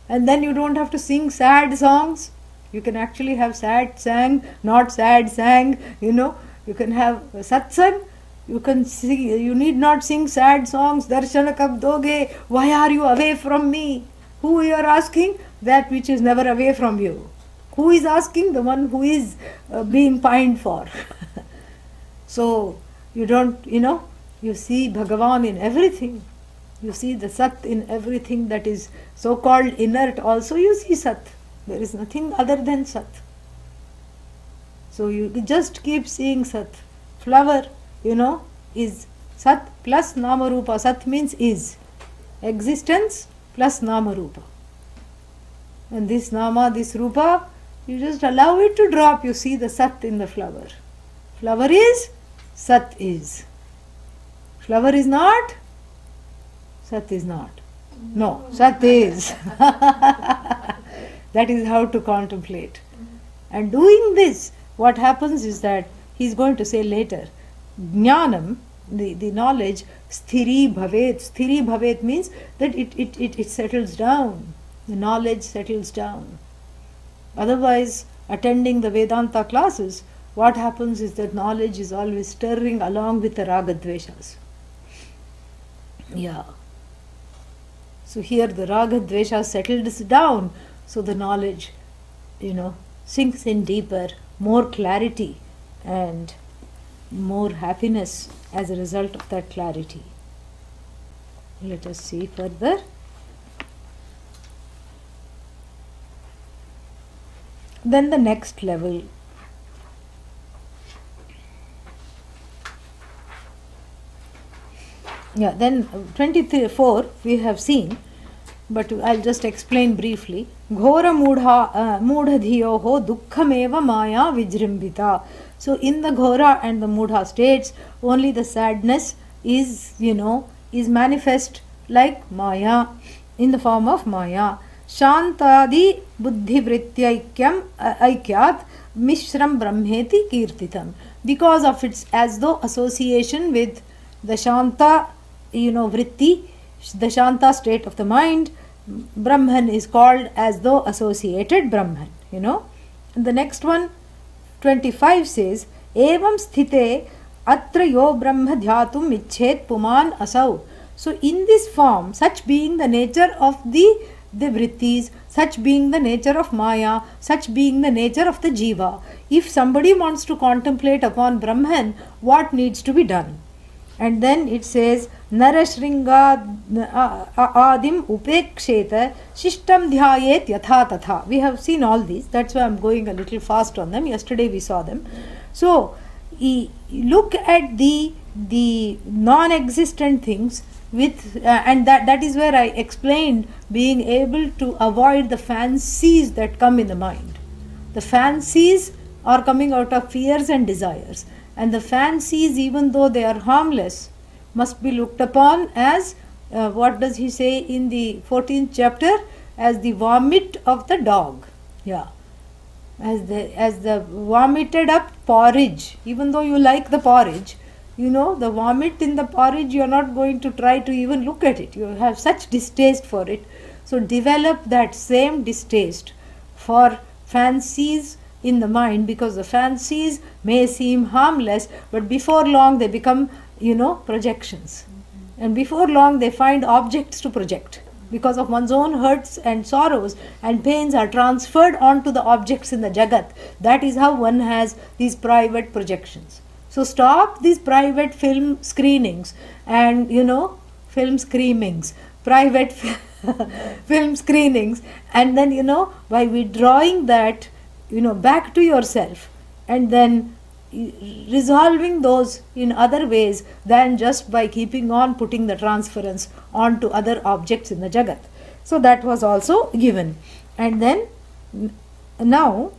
Speaker 1: And then you don't have to sing sad songs. You can actually have sad sang, not sad sang, You can have satsang. You can sing, you need not sing sad songs. Darshana kab doge? Why are you away from me? Who you are asking? That which is never away from you. Who is asking? The one who is being pined for. So you don't, you see Bhagavan in everything. You see the Sat in everything that is so-called inert also you see Sat. There is nothing other than Sat. So you just keep seeing Sat. Flower, is Sat plus Namarupa. Sat means is. Existence plus Namarupa. And this Nama, this Rupa, you just allow it to drop. You see the Sat in the flower. Flower is, Sat is. Flower is not, Sat is not. No, Sat is. That is how to contemplate. And doing this, what happens is that he's going to say later, Jnanam, the knowledge, sthiri bhavet. Sthiri bhavet means that it settles down. The knowledge settles down. Otherwise, attending the Vedanta classes, what happens is that knowledge is always stirring along with the ragadveshas. Yeah. So here the ragadveshas settles down, so the knowledge, sinks in deeper, more clarity and more happiness as a result of that clarity. Let us see further. Then the next level. Yeah, then 24 we have seen, but I'll just explain briefly. Ghora mudha dukkhameva maya vijrimbita. So in the Ghora and the Mudha states, only the sadness is, is manifest like Maya, in the form of Maya. Shantadi buddhi vrityaikyam aikyat mishram brahmeti kirtitam. Because of its as though association with the Shanta, vritti, the Shanta state of the mind, Brahman is called as though associated Brahman, And the next one, 25 says, Evam sthite atra yo brahma dhyatum icchet puman asau. So in this form, such being the nature of the vrittis, such being the nature of Maya, such being the nature of the Jiva, if somebody wants to contemplate upon Brahman, what needs to be done? And then it says, Narashringa adim upeksheta shishtam dhyayet yatha tatha. We have seen all these. That's why I'm going a little fast on them. Yesterday we saw them. So, look at the non-existent things with and that is where I explained being able to avoid the fancies that come in the mind. The fancies are coming out of fears and desires. And the fancies, even though they are harmless, must be looked upon as, what does he say in the 14th chapter? As the vomit of the dog. Yeah. As the vomited up porridge. Even though you like the porridge, the vomit in the porridge, you are not going to try to even look at it. You have such distaste for it. So develop that same distaste for fancies in the mind, because the fancies may seem harmless, but before long they become, projections. And before long they find objects to project. Because of one's own hurts and sorrows and pains are transferred onto the objects in the Jagat. That is how one has these private projections. So stop these private film screenings and, film screamings, private film screenings, and then, by withdrawing that, back to yourself, and then resolving those in other ways than just by keeping on putting the transference onto other objects in the Jagat. So that was also given. And then now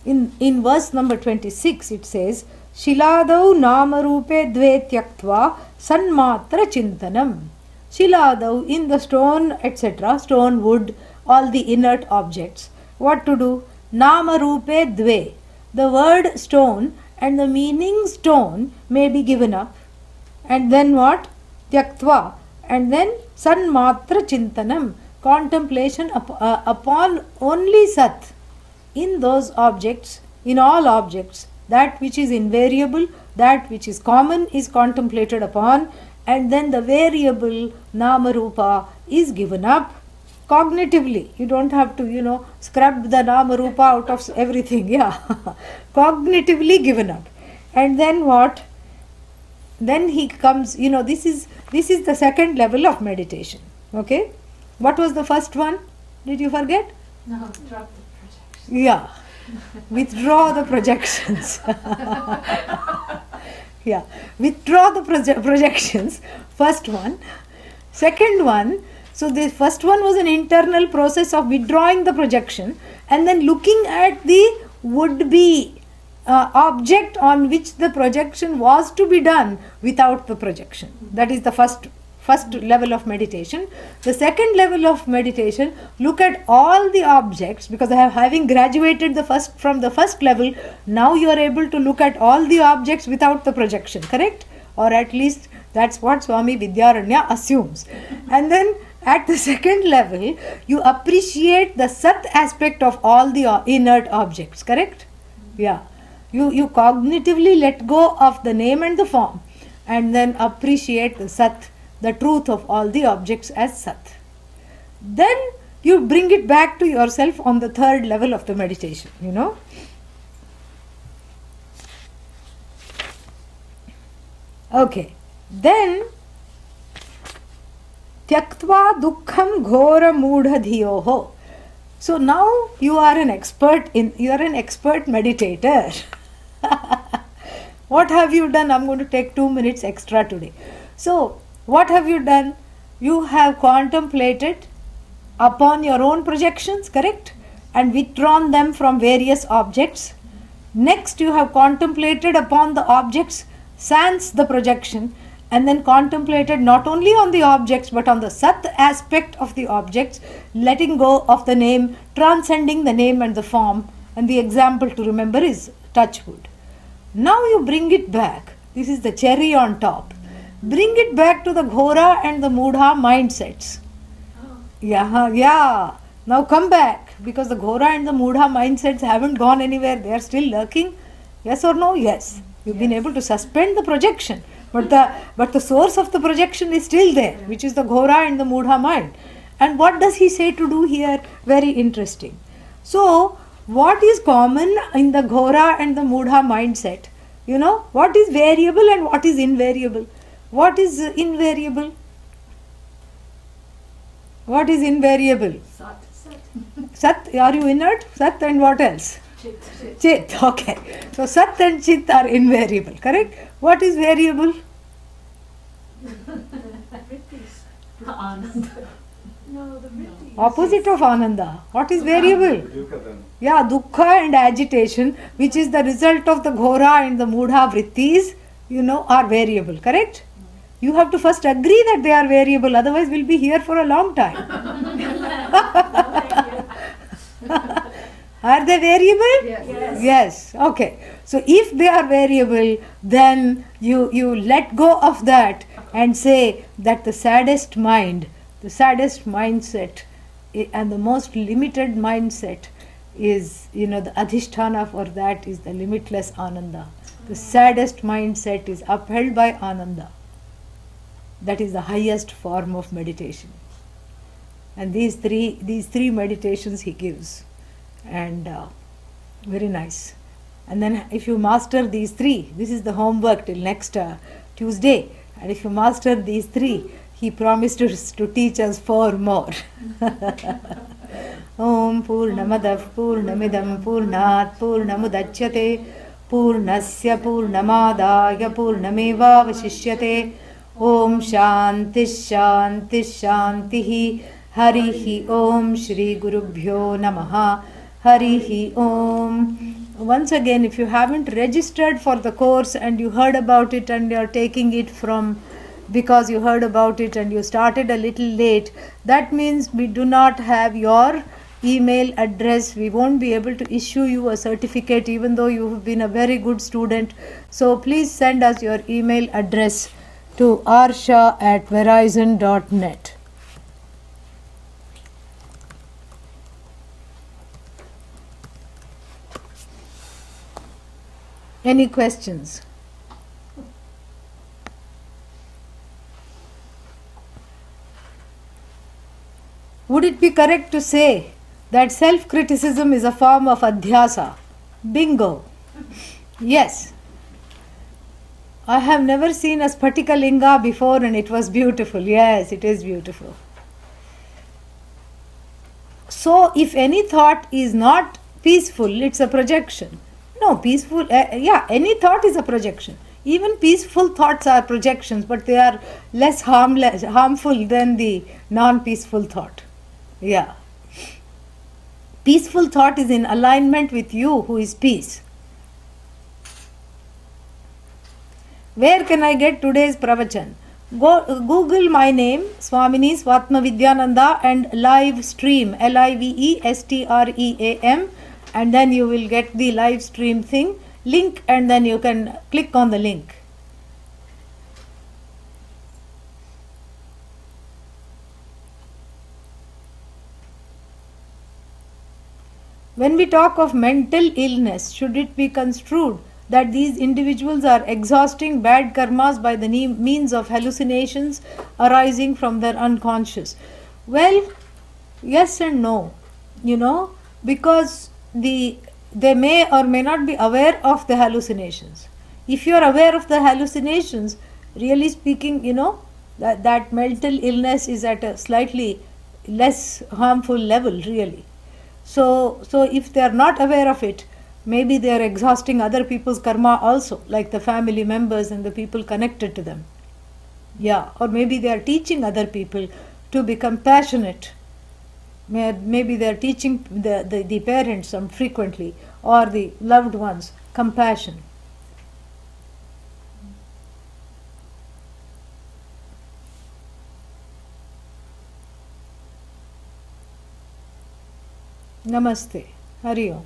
Speaker 1: in verse number 26 it says, Shiladau namarupe dve tyaktva sanmatra chintanam. Shiladau, in the stone, etc., stone, wood, all the inert objects. What to do? Namarupe dve. The word stone and the meaning stone may be given up. And then what? Tyaktva. And then sanmatra chintanam. Contemplation upon only Sat. In those objects, in all objects, that which is invariable, that which is common is contemplated upon, and then the variable Namarupa is given up cognitively. You don't have to, scrub the Namarupa out of everything. Yeah. Cognitively given up. And then what? Then he comes, this is the second level of meditation. Okay? What was the first one? Did you forget?
Speaker 3: No, drop the projections.
Speaker 1: Yeah. Withdraw the projections. Yeah. Withdraw the projections. First one. Second one, so the first one was an internal process of withdrawing the projection and then looking at the would-be object on which the projection was to be done without the projection. That is the first level of meditation. The second level of meditation, look at all the objects, because having graduated from the first level, now you are able to look at all the objects without the projection, correct? Or at least that's what Swami Vidyaranya assumes. And then at the second level, you appreciate the Sat aspect of all the inert objects, correct? Yeah. You cognitively let go of the name and the form and then appreciate the Sat, the truth of all the objects as Sat. Then you bring it back to yourself on the third level of the meditation, Okay. Then Tyaktva dukkham ghora mudha dhiyoho. So now you are an expert meditator. What have you done? I'm going to take 2 minutes extra today. So what have you done? You have contemplated upon your own projections, correct? And withdrawn them from various objects. Next, you have contemplated upon the objects sans the projection, and then contemplated not only on the objects but on the Sat aspect of the objects, letting go of the name, transcending the name and the form. And the example to remember is touchwood. Now you bring it back. This is the cherry on top. Bring it back to the Ghora and the Mudha mindsets. Yeah. Now come back, because the Ghora and the Mudha mindsets haven't gone anywhere. They are still lurking. Yes or no? Yes. You've been able to suspend the projection, but the source of the projection is still there, which is the Ghora and the Mudha mind. And what does he say to do here? Very interesting. So, what is common in the Ghora and the Mudha mindset? You know, what is variable and what is invariable? What is invariable? What is invariable?
Speaker 3: Sat.
Speaker 1: Sat, are you inert? Sat and what else?
Speaker 3: Chit.
Speaker 1: Chit, okay. So Sat and Chit are invariable, correct? What is variable?
Speaker 3: Ananda. No, the vritti.
Speaker 1: Opposite of Ananda. What is variable?
Speaker 2: Dukkha then.
Speaker 1: Yeah, Dukkha and agitation, which is the result of the Ghora and the Mudha vrittis, you know, are variable, correct? You have to first agree that they are variable, otherwise we'll be here for a long time. Are they variable?
Speaker 3: Yes.
Speaker 1: Yes. Okay. So if they are variable, then you let go of that and say that the saddest mind, the saddest mindset, and the most limited mindset is, you know, the adhisthana for that is the limitless Ananda. The saddest mindset is upheld by Ananda. That is the highest form of meditation. And these three meditations he gives, and very nice. And then if you master these three, this is the homework till next Tuesday. And if you master these three, he promised to teach us 4 more. Om Purnamadav Purnamidam Purnat Purnamudachyate Purnasya Purnamadaya Purnameva Vashishyate. Om Shanti Shanti Shantihi. Harihi Om Shri Gurubhyo Namaha. Harihi Om. Once again, if you haven't registered for the course and you heard about it and you are taking it from because you heard about it and you started a little late, that means we do not have your email address. We won't be able to issue you a certificate even though you have been a very good student. So please send us your email address to arsha@verizon.net. Any questions? Would it be correct to say that self-criticism is a form of adhyasa? Bingo. Yes. I have never seen a Spatika Linga before and it was beautiful. Yes, it is beautiful. So, if any thought is not peaceful, it's a projection. No, peaceful, any thought is a projection. Even peaceful thoughts are projections, but they are less harmful than the non-peaceful thought. Yeah. Peaceful thought is in alignment with you, who is peace. Where can I get today's pravachan? Google my name, Swamini Swatma Vidyananda, and live stream, LIVESTREAM, and then you will get the live stream link, and then you can click on the link. When we talk of mental illness, should it be construed that these individuals are exhausting bad karmas by the means of hallucinations arising from their unconscious? Well, yes and no, because they may or may not be aware of the hallucinations. If you are aware of the hallucinations, really speaking, that mental illness is at a slightly less harmful level, really. So if they are not aware of it, maybe they are exhausting other people's karma also, like the family members and the people connected to them. Yeah, or maybe they are teaching other people to be compassionate. Maybe they are teaching the parents frequently, or the loved ones, compassion. Namaste. Hari Om.